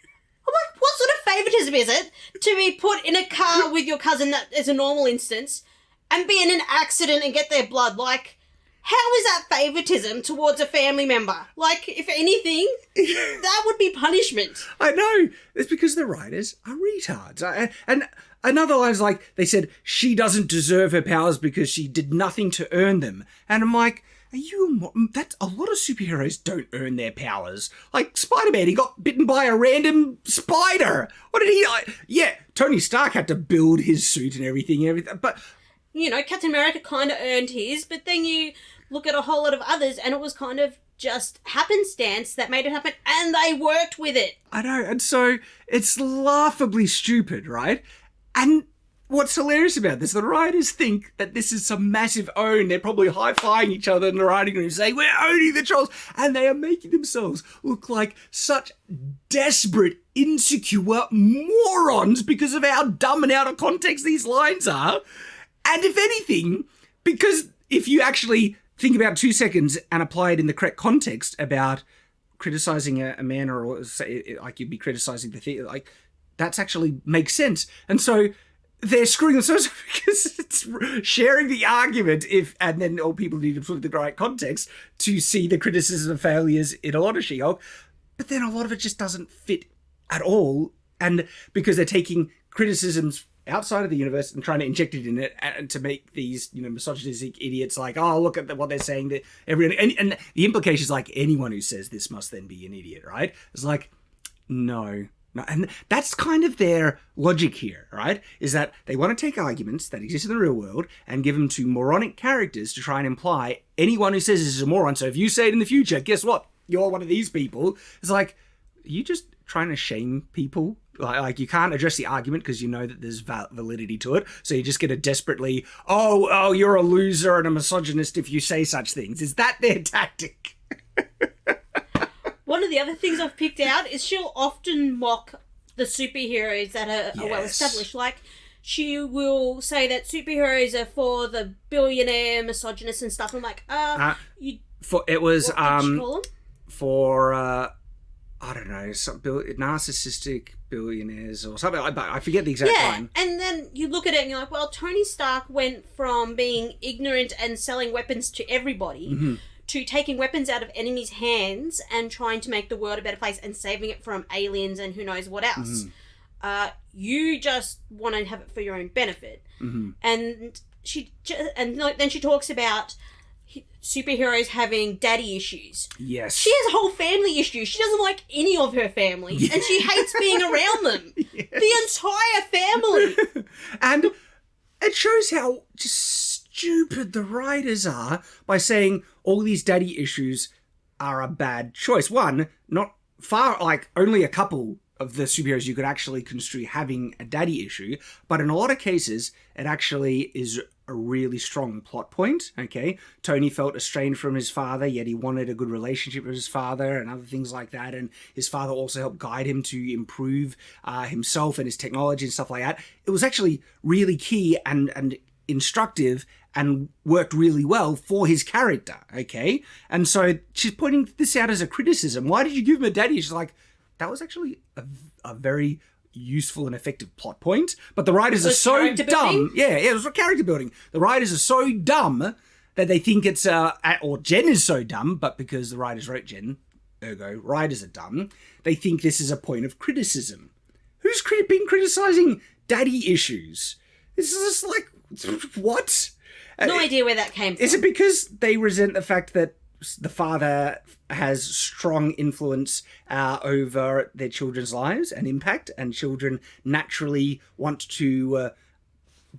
what sort of favoritism is it to be put in a car with your cousin, that is a normal instance, and be in an accident and get their blood? Like, how is that favoritism towards a family member? Like, if anything, that would be punishment. I know. It's because the writers are retards. And another line is like, they said, she doesn't deserve her powers because she did nothing to earn them. And I'm like, that's a lot of superheroes don't earn their powers. Like Spider-Man, he got bitten by a random spider. What did he? Yeah, Tony Stark had to build his suit and everything. But you know, Captain America kind of earned his, but then you look at a whole lot of others, and it was kind of just happenstance that made it happen, and they worked with it. I know, and so it's laughably stupid, right? And what's hilarious about this, the writers think that this is some massive own. They're probably high-fiving each other in the writing room saying, we're owning the trolls. And they are making themselves look like such desperate, insecure morons because of how dumb and out of context these lines are. And if anything, because if you actually think about 2 seconds and apply it in the correct context about criticizing a man, or say, like you'd be criticizing the theater, like that's actually makes sense. And so they're screwing themselves because it's sharing the argument and then all people need to put the right context to see the criticism of failures in a lot of She-Hulk. but then a lot of it just doesn't fit at all. And because they're taking criticisms outside of the universe and trying to inject it in it and to make these, misogynistic idiots like, oh, look at what they're saying. That everyone and the implication is like anyone who says this must then be an idiot, right? It's like, no. And that's kind of their logic here, right? Is that they want to take arguments that exist in the real world and give them to moronic characters to try and imply anyone who says this is a moron. So if you say it in the future, guess what? You're one of these people. It's like, are you just trying to shame people? Like you can't address the argument because you know that there's validity to it. So you just get a desperately, oh, you're a loser and a misogynist if you say such things. Is that their tactic? One of the other things I've picked out is she'll often mock the superheroes that are well established. Like, she will say that superheroes are for the billionaire misogynists and stuff. I'm like, it was what did she call them? For I don't know, some narcissistic billionaires or something. I forget the exact line. And then you look at it and you're like, well, Tony Stark went from being ignorant and selling weapons to everybody to taking weapons out of enemies' hands and trying to make the world a better place and saving it from aliens and who knows what else. You just want to have it for your own benefit. And then she talks about superheroes having daddy issues. Yes. She has whole family issues. She doesn't like any of her family. Yeah. And she hates being around them. Yes. The entire family. And it shows how just stupid the writers are by saying all these daddy issues are a bad choice. One, not far, like only a couple of the superheroes you could actually construe having a daddy issue, but in a lot of cases, it actually is a really strong plot point, okay? Tony felt estranged from his father, yet he wanted a good relationship with his father and other things like that, and his father also helped guide him to improve himself and his technology and stuff like that. It was actually really key and instructive and worked really well for his character, okay? And so she's pointing this out as a criticism. Why did you give him a daddy? She's like, that was actually a very useful and effective plot point, but the writers are so dumb. Yeah, it was for character building. The writers are so dumb that they think it's or Jen is so dumb, but because the writers wrote Jen, ergo writers are dumb, they think this is a point of criticism. Who's been criticizing daddy issues? This is just like, what? No idea where that came from. Is it because they resent the fact that the father has strong influence over their children's lives and impact, and children naturally want to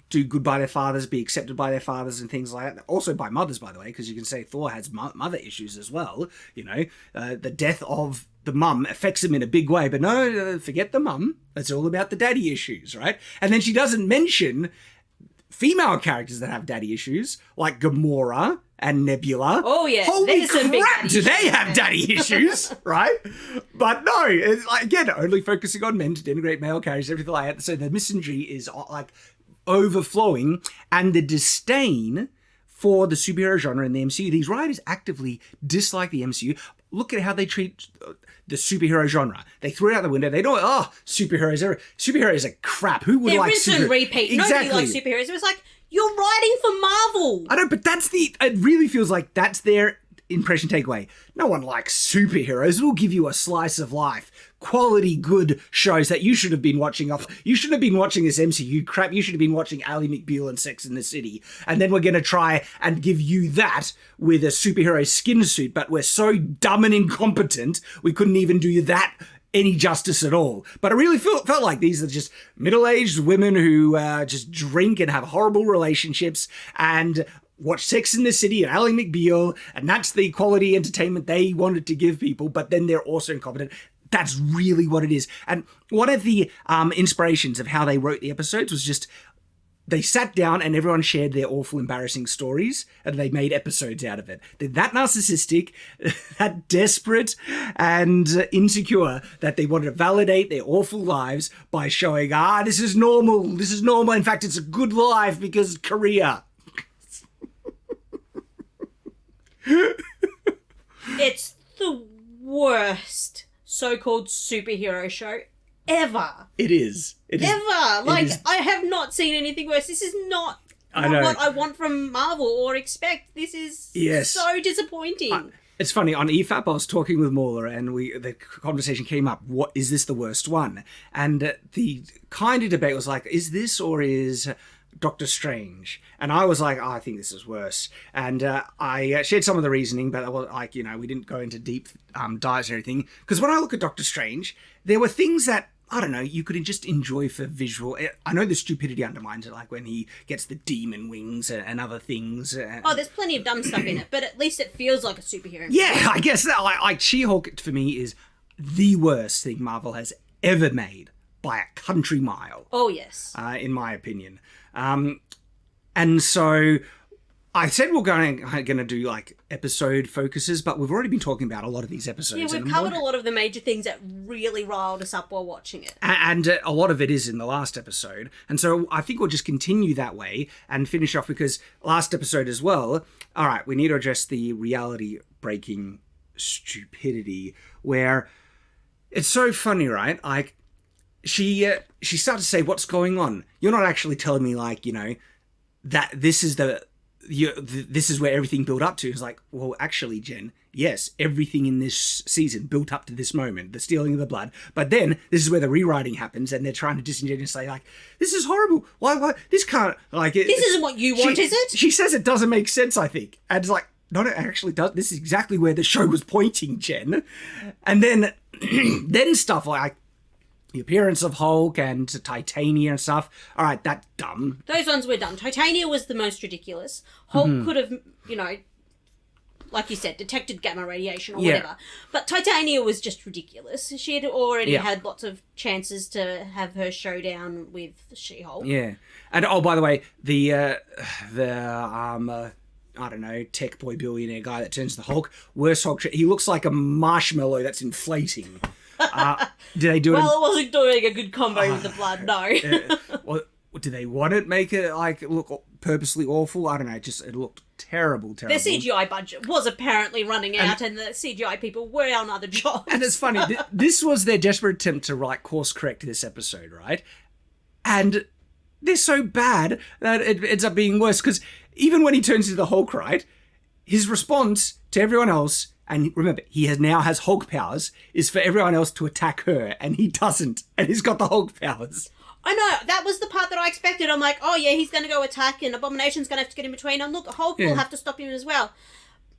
do good by their fathers, be accepted by their fathers and things like that. Also by mothers, by the way, because you can say Thor has mother issues as well. The death of the mum affects him in a big way, but no, forget the mum. It's all about the daddy issues, right? And then she doesn't mention female characters that have daddy issues, like Gamora and Nebula. Oh, yeah. Holy crap, do they have daddy issues, right? But no, it's like, again, only focusing on men to denigrate male characters, everything like that. So the misandry is like overflowing, and the disdain for the superhero genre in the MCU. These writers actively dislike the MCU. Look at how they treat the superhero genre. They threw it out the window. They don't, superheroes are crap. Who would like superheroes? They're rinse and repeat. Exactly. Nobody likes superheroes. It was like, you're writing for Marvel. I know, but it really feels like that's their impression takeaway. No one likes superheroes. It'll give you a slice of life. Quality, good shows that you should have been watching You shouldn't have been watching this MCU crap. You should have been watching Ally McBeal and Sex and the City. And then we're going to try and give you that with a superhero skin suit, but we're so dumb and incompetent, we couldn't even do that any justice at all. But I really felt like these are just middle-aged women who just drink and have horrible relationships and watch Sex in the City and Ally McBeal, and that's the quality entertainment they wanted to give people, but then they're also incompetent. That's really what it is. And one of the inspirations of how they wrote the episodes was just they sat down and everyone shared their awful, embarrassing stories, and they made episodes out of it. They're that narcissistic, that desperate, and insecure that they wanted to validate their awful lives by showing, this is normal. This is normal. In fact, it's a good life because Korea. It's the worst so-called superhero show ever. It is. Ever. Like, I have not seen anything worse. This is not what I want from Marvel or expect. This is so disappointing. It's funny, on EFAP I was talking with Mauler and the conversation came up, what is this the worst one? And the kind of debate was like, is this or is Doctor Strange? And I was like, oh, I think this is worse. And I shared some of the reasoning, but I was like, we didn't go into deep dives or anything. Because when I look at Doctor Strange, there were things that, I don't know, you could just enjoy for visual. I know the stupidity undermines it, like when he gets the demon wings and other things. Oh, there's plenty of dumb stuff in it, but at least it feels like a superhero movie. Yeah, I guess that, like She-Hulk for me is the worst thing Marvel has ever made by a country mile. Oh, yes. In my opinion. And so I said we're going to do like episode focuses, but we've already been talking about a lot of these episodes. Yeah, we've covered a lot of the major things that really riled us up while watching it. And a lot of it is in the last episode. And so I think we'll just continue that way and finish off, because last episode as well, all right, we need to address the reality-breaking stupidity where it's so funny, right? Like, she started to say, what's going on? You're not actually telling me, like, that this is this is where everything built up to. It's like, well, actually, Jen, yes, everything in this season built up to this moment, the stealing of the blood. But then this is where the rewriting happens, and they're trying to disingenuously say, like, this is horrible. Why? This can't, like... This isn't what you want, is it? She says it doesn't make sense, I think. And it's like, no, it actually does. This is exactly where the show was pointing, Jen. And then, then stuff like... the appearance of Hulk and Titania and stuff. All right, that's dumb. Those ones were dumb. Titania was the most ridiculous. Hulk could have, like you said, detected gamma radiation or whatever. But Titania was just ridiculous. She had already had lots of chances to have her showdown with She-Hulk. Yeah. And, oh, by the way, the I don't know, tech boy billionaire guy that turns the Hulk, worst Hulk, he looks like a marshmallow that's inflating. Did they do it? Well, it wasn't doing a good combo with the blood, no. Well, did they want it make it like look purposely awful? I don't know. It looked terrible. Their CGI budget was apparently running out, and the CGI people were on other jobs. And it's funny. This was their desperate attempt to course correct this episode, right? And they're so bad that it ends up being worse, because even when he turns into the Hulk, right, his response to everyone else. And remember, he now has Hulk powers, is for everyone else to attack her, and he doesn't. And he's got the Hulk powers. I know, that was the part that I expected. I'm like, oh yeah, he's going to go attack, and Abomination's going to have to get in between. And look, Hulk will have to stop him as well.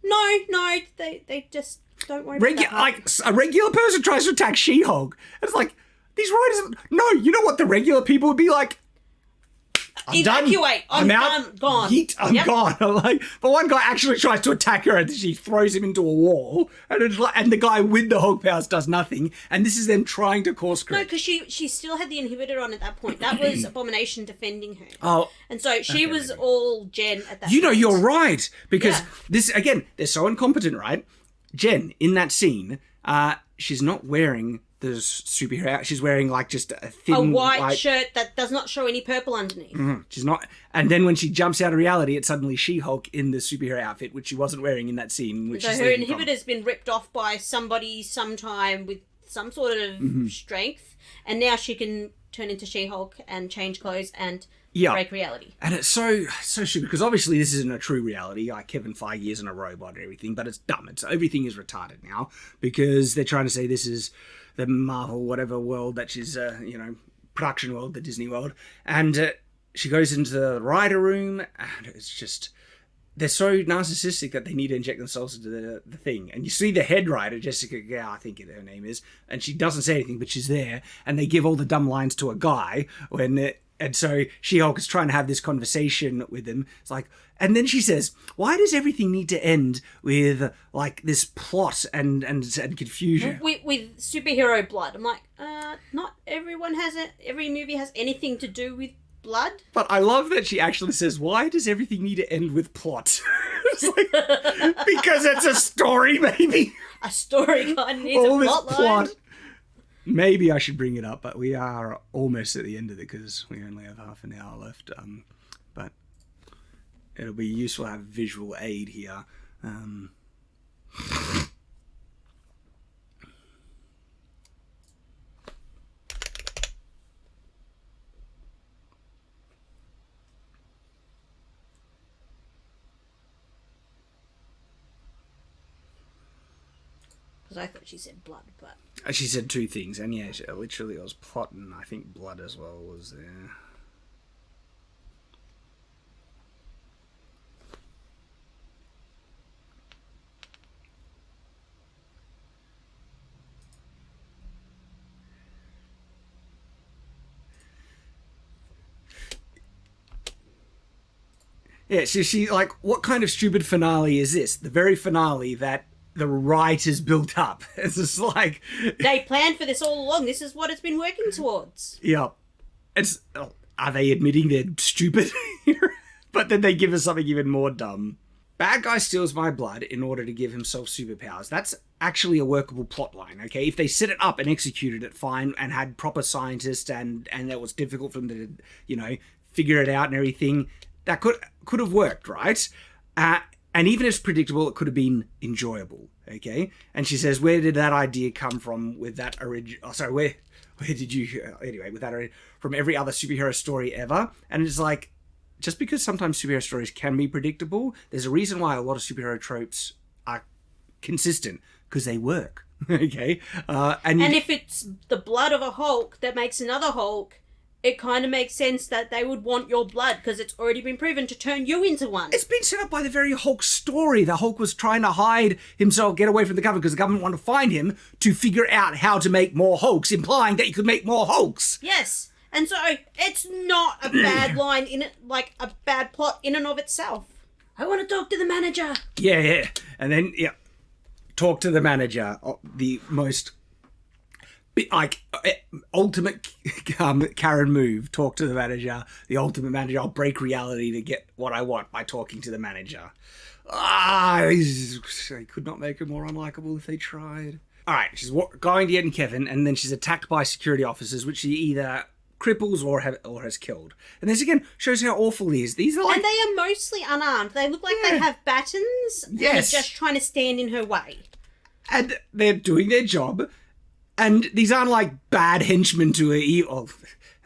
No, they just don't worry about that. Like, a regular person tries to attack She-Hulk. It's like, these writers... No, you know what the regular people would be like? Evacuate. I'm out. Gone. Yeet, I'm gone. Like, but one guy actually tries to attack her, and she throws him into a wall, and the guy with the Hulk powers does nothing. And this is them trying to course correct. No, because she still had the inhibitor on at that point. That was Abomination defending her. Oh, and so she was all Jen at that point. You're right, because this again, they're so incompetent, right? Jen in that scene, she's not wearing the superhero outfit. She's wearing like just a thin white shirt that does not show any purple underneath. She's not, and then when she jumps out of reality, it's suddenly She-Hulk in the superhero outfit, which she wasn't wearing in that scene. Which so her inhibitor's been ripped off by somebody sometime with some sort of strength, and now she can turn into She-Hulk and change clothes and break reality. And it's so stupid, because obviously this isn't a true reality. Like, Kevin Feige isn't a robot or everything, but it's dumb. Everything is retarded now, because they're trying to say this is the Marvel whatever world that she's production world, the Disney world, and she goes into the writer room, and it's just, they're so narcissistic that they need to inject themselves into the thing. And you see the head writer, Jessica, I think her name is, and she doesn't say anything, but she's there, and they give all the dumb lines to a guy and so She-Hulk is trying to have this conversation with him. It's like, and then she says, why does everything need to end with like this plot and confusion? With superhero blood. I'm like, not everyone has it. Every movie has anything to do with blood. But I love that she actually says, why does everything need to end with plot? It's like, because it's a story, maybe. A story kind needs all a this plot. Maybe I should bring it up, but we are almost at the end of it, because we only have half an hour left. But it'll be useful to have visual aid here. Because I thought she said blood, but... She said two things, and yeah, literally it was plot and I think blood as well was there. Yeah, so she, like, what kind of stupid finale is this? The very finale that the writers built up. It's just like... They planned for this all along. This is what it's been working towards. Yeah. It's... Are they admitting they're stupid? But then they give us something even more dumb. Bad guy steals my blood in order to give himself superpowers. That's actually a workable plot line, okay? If they set it up and executed it fine and had proper scientists and that was difficult for them to, you know, figure it out and everything... That could have worked, right? And even if it's predictable, it could have been enjoyable, okay? And she says, where did that idea come from with that original... Oh, sorry, where did you... Anyway, with that... From every other superhero story ever. And it's like, just because sometimes superhero stories can be predictable, there's a reason why a lot of superhero tropes are consistent, because they work, okay? And if it's the blood of a Hulk that makes another Hulk... It kind of makes sense that they would want your blood because it's already been proven to turn you into one. It's been set up by the very Hulk story. The Hulk was trying to hide himself, get away from the government because the government wanted to find him to figure out how to make more Hulks, implying that you could make more Hulks. Yes. And so it's not a bad line in it, like a bad plot in and of itself. I want to talk to the manager. Yeah. And then, talk to the manager. The most... like ultimate Karen move. Talk to the manager. The ultimate manager. I'll break reality to get what I want by talking to the manager. They could not make her more unlikable if they tried. All right, she's going to get Kevin, and then she's attacked by security officers, which she either cripples or has killed. And this again shows how awful he is. These are like, and they are mostly unarmed. They look like they have batons. Yes, and they're just trying to stand in her way. And they're doing their job. And these aren't like bad henchmen to an evil...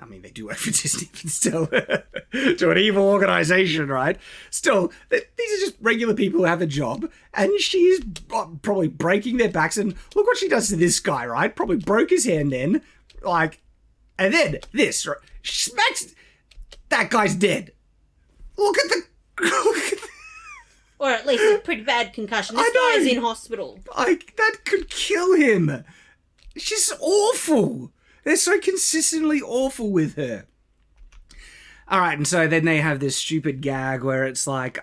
I mean, they do work for Disney, but still, to an evil organization, right? Still, these are just regular people who have a job, and she's probably breaking their backs, and look what she does to this guy, right? Probably broke his hand then, like, and then this, right? She smacks... That guy's dead. Look at the... Or at least a pretty bad concussion. This guy's in hospital. Like, that could kill him. She's awful. They're so consistently awful with her. All right, and so then they have this stupid gag where it's like,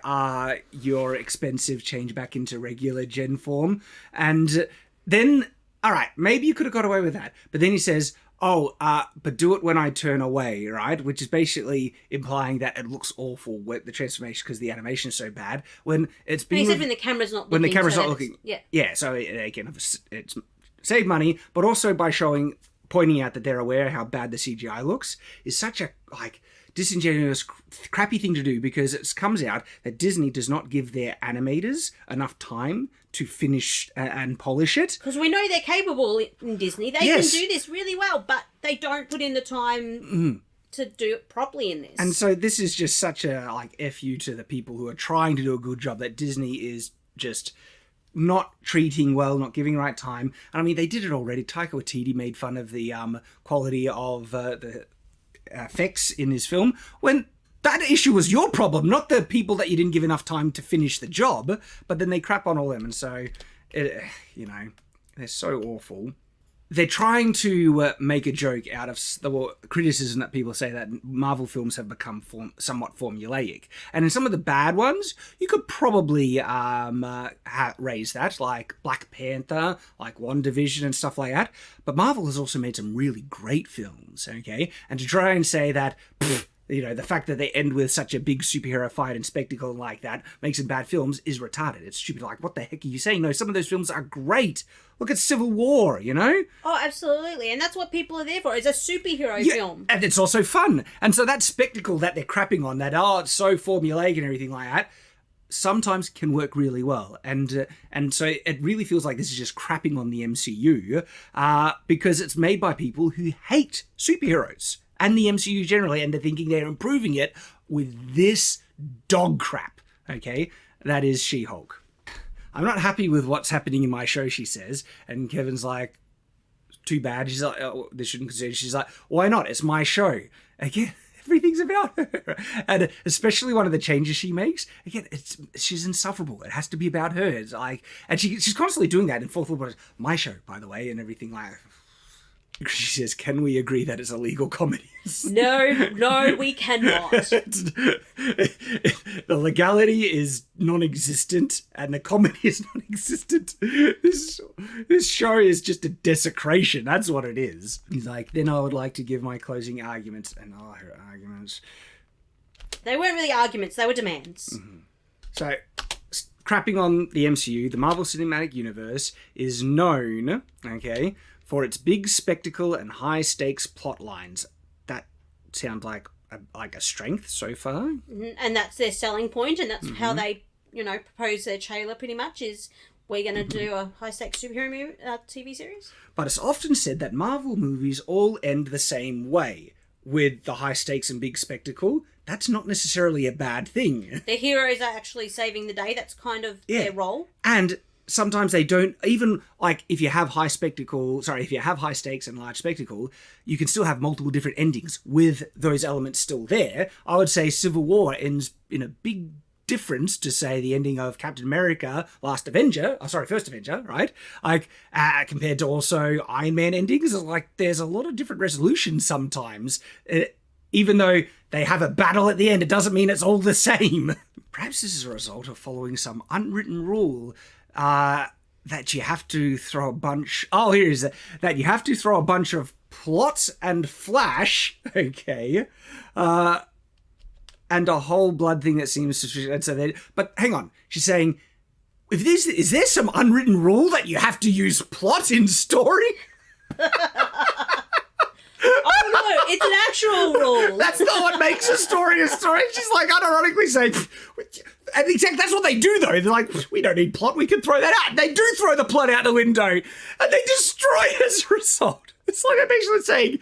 you're expensive, change back into regular gen form. And then, all right, maybe you could have got away with that. But then he says, but do it when I turn away, right? Which is basically implying that it looks awful with the transformation because the animation is so bad. When it's been... Except when the camera's not looking. When the camera's not looking. Yeah. Yeah, so again, it's... Save money, but also by pointing out that they're aware how bad the CGI looks is such a disingenuous, crappy thing to do, because it comes out that Disney does not give their animators enough time to finish and polish it. Because we know they're capable in Disney. They can do this really well, but they don't put in the time to do it properly in this. And so this is just such a F you to the people who are trying to do a good job, that Disney is just... not treating well, not giving right time. And I mean, they did it already. Taika Waititi made fun of the quality of the effects in his film, when that issue was your problem, not the people that you didn't give enough time to finish the job. But then they crap on all them, and so, they're so awful. They're trying to make a joke out of the criticism that people say that Marvel films have become somewhat formulaic. And in some of the bad ones, you could probably raise that, like Black Panther, like WandaVision and stuff like that. But Marvel has also made some really great films, okay? And to try and say that... the fact that they end with such a big superhero fight and spectacle like that makes them bad films is retarded. It's stupid. Like, what the heck are you saying? No, some of those films are great. Look at Civil War, Oh, absolutely. And that's what people are there for, is a superhero film. And it's also fun. And so that spectacle that they're crapping on, that, it's so formulaic and everything like that, sometimes can work really well. And so it really feels like this is just crapping on the MCU because it's made by people who hate superheroes and the MCU generally, and they're thinking they're improving it with this dog crap, okay? That is She-Hulk. I'm not happy with what's happening in my show, she says. And Kevin's like, too bad. She's like, oh, this shouldn't consider. She's like, why not? It's my show. Again, everything's about her. And especially one of the changes she makes, again, she's insufferable. It has to be about her. It's like, and she's constantly doing that in Fourth Wall, my show, by the way, and everything like. She says, can we agree that it's illegal comedies? No, we cannot. The legality is non-existent and the comedy is non-existent. This show is just a desecration. That's what it is. He's like, then I would like to give my closing arguments. And her arguments. They weren't really arguments. They were demands. Mm-hmm. So, crapping on the MCU, the Marvel Cinematic Universe is known, okay, for its big spectacle and high-stakes plot lines. That sounds like a strength so far. Mm-hmm. And that's their selling point, and that's how they, propose their trailer pretty much, is we're going to do a high-stakes superhero movie, TV series. But it's often said that Marvel movies all end the same way, with the high stakes and big spectacle. That's not necessarily a bad thing. The heroes are actually saving the day. That's kind of their role. And sometimes they don't, even like if you have high stakes and large spectacle, you can still have multiple different endings with those elements still there. I would say Civil War ends in a big difference to, say, the ending of Captain America, First Avenger, right? Like, compared to also Iron Man endings, like there's a lot of different resolutions sometimes. Even though they have a battle at the end, it doesn't mean it's all the same. Perhaps this is a result of following some unwritten rule that you have to throw a bunch... Oh, here is it. That you have to throw a bunch of plots and flash, okay, and a whole blood thing that seems to... And so but hang on, she's saying, is there some unwritten rule that you have to use plot in story? Oh no, it's an actual rule. That's not what makes a story a story. She's like unironically saying, and exactly that's what they do though. They're like, we don't need plot, we can throw that out. And they do throw the plot out the window, and they destroy it as a result. It's like I'm basically saying,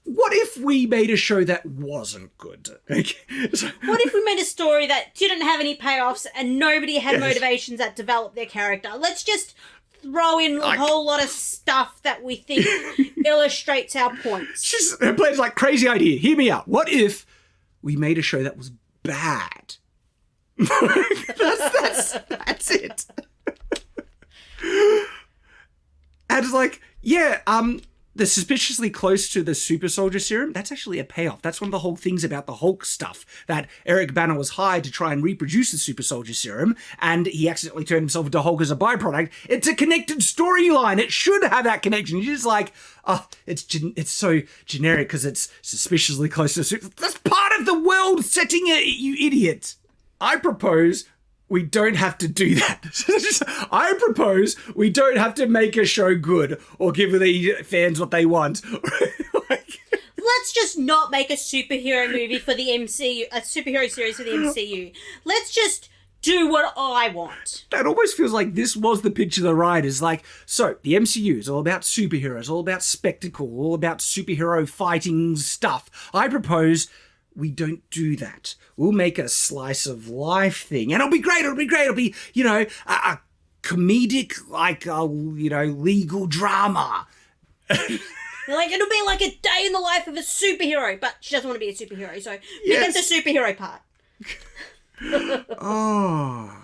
what if we made a show that wasn't good? Okay. So, what if we made a story that didn't have any payoffs and nobody had motivations that developed their character? Let's just throw in a whole lot of stuff that we think illustrates our points. Her plan's like, crazy idea. Hear me out. What if we made a show that was bad? that's it. And it's like, the suspiciously close to the super soldier serum, that's actually a payoff. That's one of the whole things about the Hulk stuff, that Eric Banner was hired to try and reproduce the super soldier serum, and he accidentally turned himself into Hulk as a byproduct. It's a connected storyline. It should have that connection. You're just like, it's so generic because it's suspiciously close to the super... That's part of the world setting, you idiot. I propose we don't have to do that. I propose we don't have to make a show good or give the fans what they want. Let's just not make a superhero movie for the MCU, a superhero series for the MCU. Let's just do what I want. That almost feels like this was the pitch of the writers. Like, so the MCU is all about superheroes, all about spectacle, all about superhero fighting stuff. I propose we don't do that. We'll make a slice of life thing. And it'll be great. It'll be, a comedic, legal drama. Like, it'll be like a day in the life of a superhero, but she doesn't want to be a superhero, so pick up the superhero part. Oh.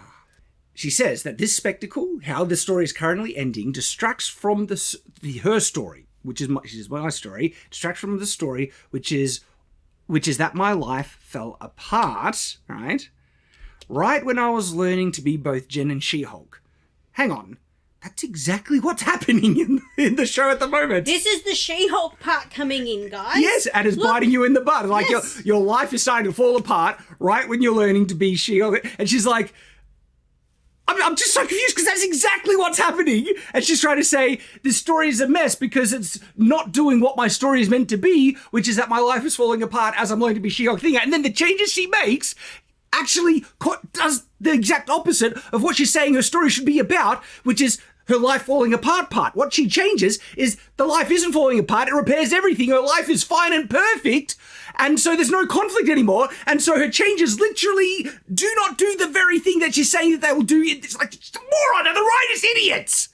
She says that this spectacle, how the story is currently ending, distracts from her story, which is my story, distracts from the story, which is that my life fell apart, right? Right when I was learning to be both Jen and She-Hulk. Hang on. That's exactly what's happening in the show at the moment. This is the She-Hulk part coming in, guys. Yes, and it's biting you in the butt. Like, your life is starting to fall apart right when you're learning to be She-Hulk. And she's like, I'm just so confused because that's exactly what's happening. And she's trying to say this story is a mess because it's not doing what my story is meant to be, which is that my life is falling apart as I'm learning to be She-Hulk thing. And then the changes she makes actually does the exact opposite of what she's saying her story should be about, which is her life falling apart part. What she changes is the life isn't falling apart. It repairs everything. Her life is fine and perfect. And so there's no conflict anymore. And so her changes literally do not do the very thing that she's saying that they will do. It's like, idiots.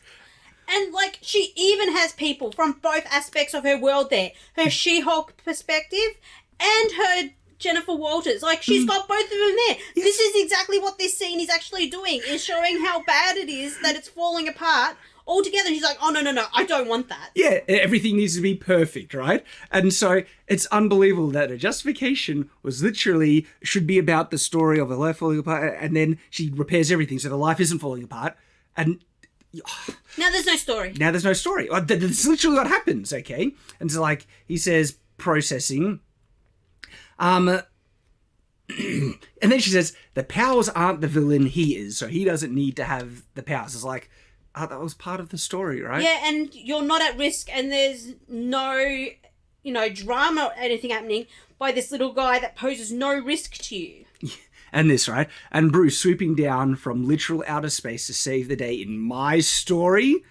And, like, she even has people from both aspects of her world there. Her She-Hulk perspective and her Jennifer Walters. Like, she's got both of them there. Yes. This is exactly what this scene is actually doing, is showing how bad it is that it's falling apart altogether. And she's like, oh, no, I don't want that. Yeah, everything needs to be perfect, right? And so it's unbelievable that her justification was literally should be about the story of her life falling apart, and then she repairs everything so the life isn't falling apart. And Now there's no story. now there's no story. That's literally what happens, okay? And so, like, he says, processing. And then she says, the powers aren't the villain, he is, so he doesn't need to have the powers. It's like, oh, that was part of the story, right? Yeah, and you're not at risk, and there's no, drama or anything happening by this little guy that poses no risk to you. And this, right? And Bruce swooping down from literal outer space to save the day in my story.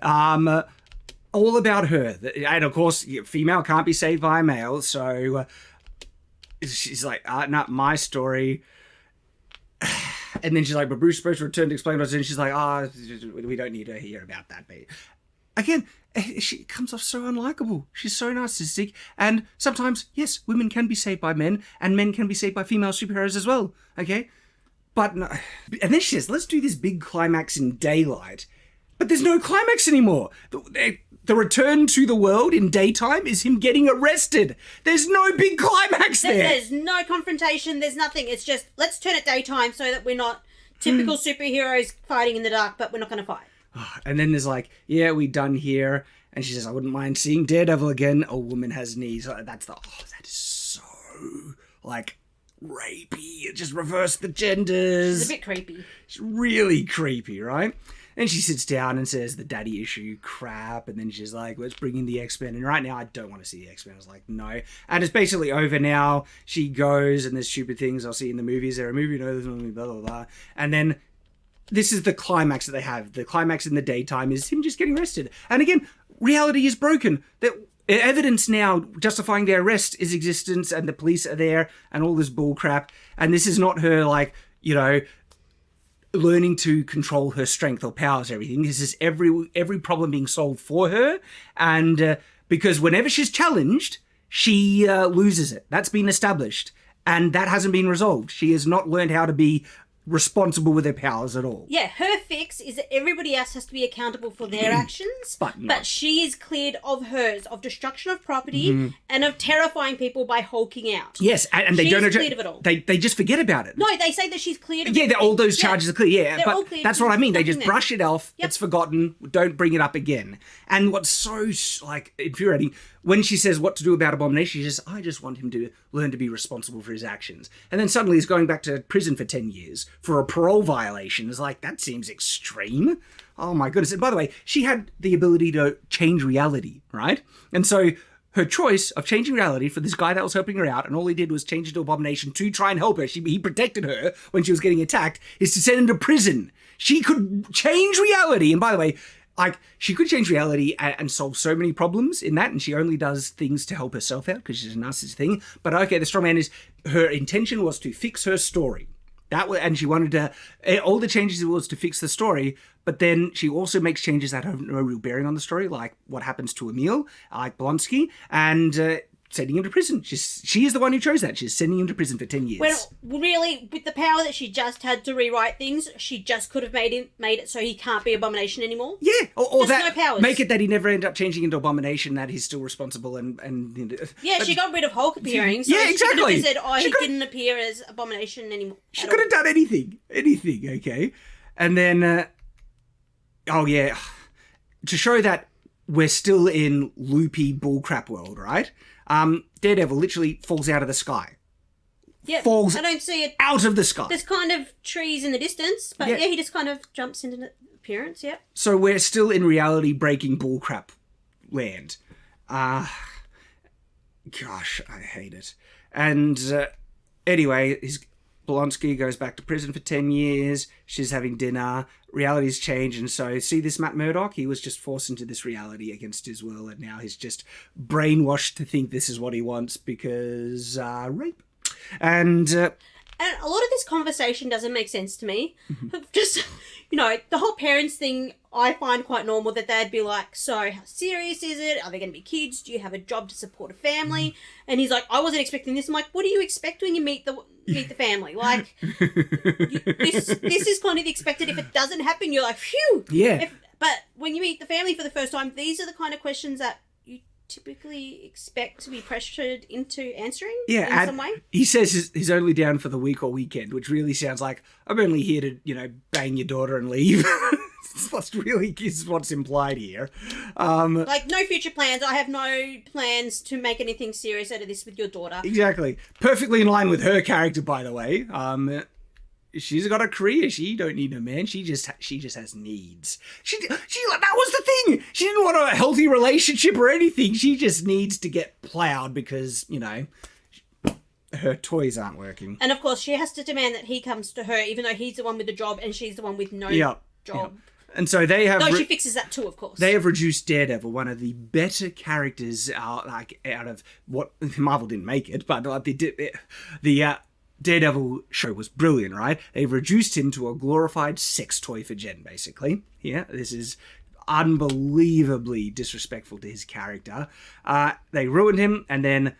All about her. And of course, female can't be saved by a male, so she's like, not my story. And then she's like, but Bruce is supposed to return to explain what's in. She's like, we don't need to hear about that, babe. Again, she comes off so unlikable. She's so narcissistic. And sometimes, yes, women can be saved by men, and men can be saved by female superheroes as well, okay? But no. And then she says, let's do this big climax in daylight. But there's no climax anymore. The return to the world in daytime is him getting arrested. There's no big climax there. There's no confrontation. There's nothing. It's just, let's turn it daytime so that we're not typical superheroes fighting in the dark, but we're not going to fight. And then there's like, yeah, we done here. And she says, I wouldn't mind seeing Daredevil again. A woman has knees. That is so, like, rapey. It just reversed the genders. It's a bit creepy. It's really creepy, right? And she sits down and says the daddy issue crap. And then she's like, let's bring in the X-Men. And right now, I don't want to see the X-Men. I was like, no. And it's basically over now. She goes, and there's stupid things I'll see in the movies. Is there a movie? No, there's no movie, blah, blah, blah. And then this is the climax that they have. The climax in the daytime is him just getting arrested. And again, reality is broken. The evidence now justifying their arrest is existence, and the police are there, and all this bull crap. And this is not her, like, learning to control her strength or powers or everything. This is every problem being solved for her. And because whenever she's challenged, she loses it. That's been established. And that hasn't been resolved. She has not learned how to be responsible with their powers at all. Yeah, her fix is that everybody else has to be accountable for their actions, but she is cleared of hers, of destruction of property and of terrifying people by hulking out. Yes, and they don't cleared of it all. They just forget about it. No, they say that she's cleared of it. Yeah, all those charges are clear. Yeah, all but cleared. that's what I mean. They just brush it off. Yep. It's forgotten. Don't bring it up again. And what's so infuriating, when she says what to do about Abomination, she says, I just want him to learn to be responsible for his actions. And then suddenly he's going back to prison for 10 years for a parole violation. It's like, that seems extreme. Oh my goodness. And by the way, she had the ability to change reality, right? And so her choice of changing reality for this guy that was helping her out, and all he did was change it to Abomination to try and help her. He protected her when she was getting attacked, is to send him to prison. She could change reality. And by the way, she could change reality and solve so many problems in that, and she only does things to help herself out because she's a narcissist thing. But okay, the strongman is, her intention was to fix her story. And she wanted to, all the changes was to fix the story, but then she also makes changes that have no real bearing on the story, like what happens to Emil, like Blonsky, and sending him to prison. She is the one who chose that. She's sending him to prison for 10 years. Well, really, with the power that she just had to rewrite things, she just could have made it so he can't be Abomination anymore. Yeah, or just that, no powers. Make it that he never ended up changing into Abomination, that he's still responsible and yeah, she got rid of Hulk appearing, so yeah, exactly. She could have just said, he didn't appear as Abomination anymore. She could have done anything, okay? And then, to show that we're still in loopy bullcrap world, right? Daredevil literally falls out of the sky. Yeah, falls I don't see it out of the sky. There's kind of trees in the distance, but yeah, he just kind of jumps into the appearance, yeah. So we're still in reality breaking bullcrap land. Gosh, I hate it. And anyway, Blonsky goes back to prison for 10 years. She's having dinner. Reality's changed. And so, see this Matt Murdock? He was just forced into this reality against his will. And now he's just brainwashed to think this is what he wants because rape. And a lot of this conversation doesn't make sense to me. Just, the whole parents thing I find quite normal that they'd be like, so how serious is it? Are there going to be kids? Do you have a job to support a family? And he's like, I wasn't expecting this. I'm like, what do you expect when you meet the family? Like, this is kind of expected. If it doesn't happen, you're like, phew. Yeah. But when you meet the family for the first time, these are the kind of questions that you typically expect to be pressured into answering in some way. He says he's only down for the week or weekend, which really sounds like, I'm only here to, bang your daughter and leave. That's really is what's implied here. Like, no future plans. I have no plans to make anything serious out of this with your daughter. Exactly. Perfectly in line with her character, by the way. She's got a career. She don't need a man. She just has needs. She that was the thing. She didn't want a healthy relationship or anything. She just needs to get plowed because, her toys aren't working. And of course, she has to demand that he comes to her, even though he's the one with the job and she's the one with no job. Yep. And so they have... she fixes that too, of course. They have reduced Daredevil, one of the better characters out of what... Marvel didn't make it, but the Daredevil show was brilliant, right? They've reduced him to a glorified sex toy for Jen, basically. Yeah, this is unbelievably disrespectful to his character. They ruined him, and then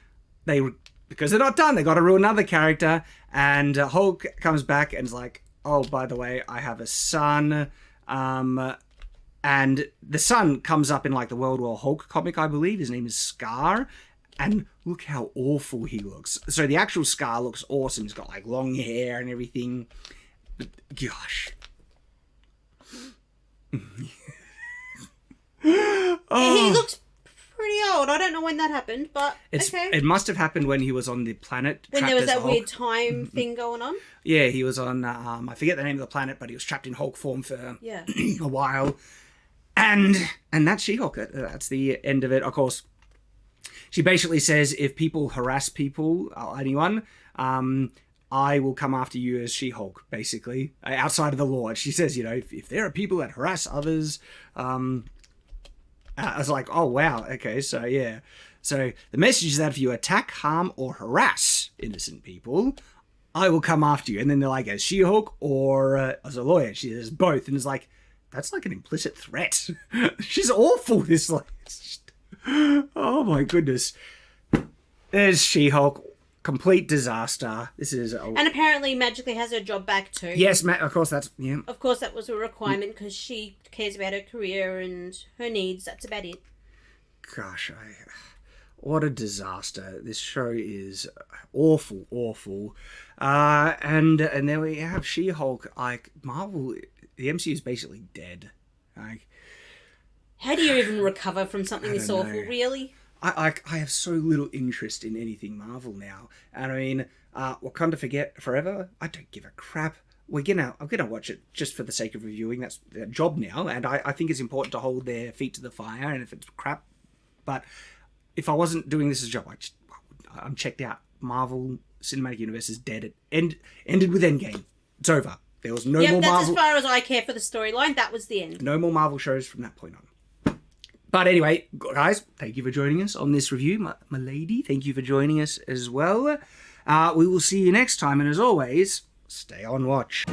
because they're not done, they got to ruin another character, and Hulk comes back and is like, oh, by the way, I have a son... and the son comes up in like the World War Hulk comic, I believe. His name is Scar. And look how awful he looks. So the actual Scar looks awesome. He's got like long hair and everything. But, gosh. He looks pretty old. I don't know when that happened, but okay. It must have happened when he was on the planet. When there was that weird time thing going on? Yeah, he was on, I forget the name of the planet, but he was trapped in Hulk form for a while. And that's She-Hulk. That's the end of it. Of course, she basically says, if people harass people, or anyone, I will come after you as She-Hulk, basically, outside of the law. She says, if there are people that harass others, I was like, oh, wow. Okay, so yeah. So the message is that if you attack, harm, or harass innocent people, I will come after you. And then they're like, as She-Hulk or as a lawyer? She says both. And it's like, that's like an implicit threat. She's awful, this like... Oh my goodness. There's She-Hulk. Complete disaster. This is... And apparently magically has her job back too. Yes, of course that's... Yeah. Of course that was a requirement because she cares about her career and her needs. That's about it. Gosh, what a disaster. This show is awful. And then we have She-Hulk. Like, Marvel... The MCU is basically dead. Like... How do you even recover from something this awful, really? I have so little interest in anything Marvel now. And I mean, Wakanda Forever, I don't give a crap. I'm gonna watch it just for the sake of reviewing. That's their job now. And I think it's important to hold their feet to the fire. And if it's crap, but if I wasn't doing this as a job, I'm checked out. Marvel Cinematic Universe is dead. It ended with Endgame. It's over. There was no more Marvel. That's as far as I care for the storyline. That was the end. No more Marvel shows from that point on. But anyway, guys, thank you for joining us on this review. My lady, thank you for joining us as well. We will see you next time. And as always, stay on watch.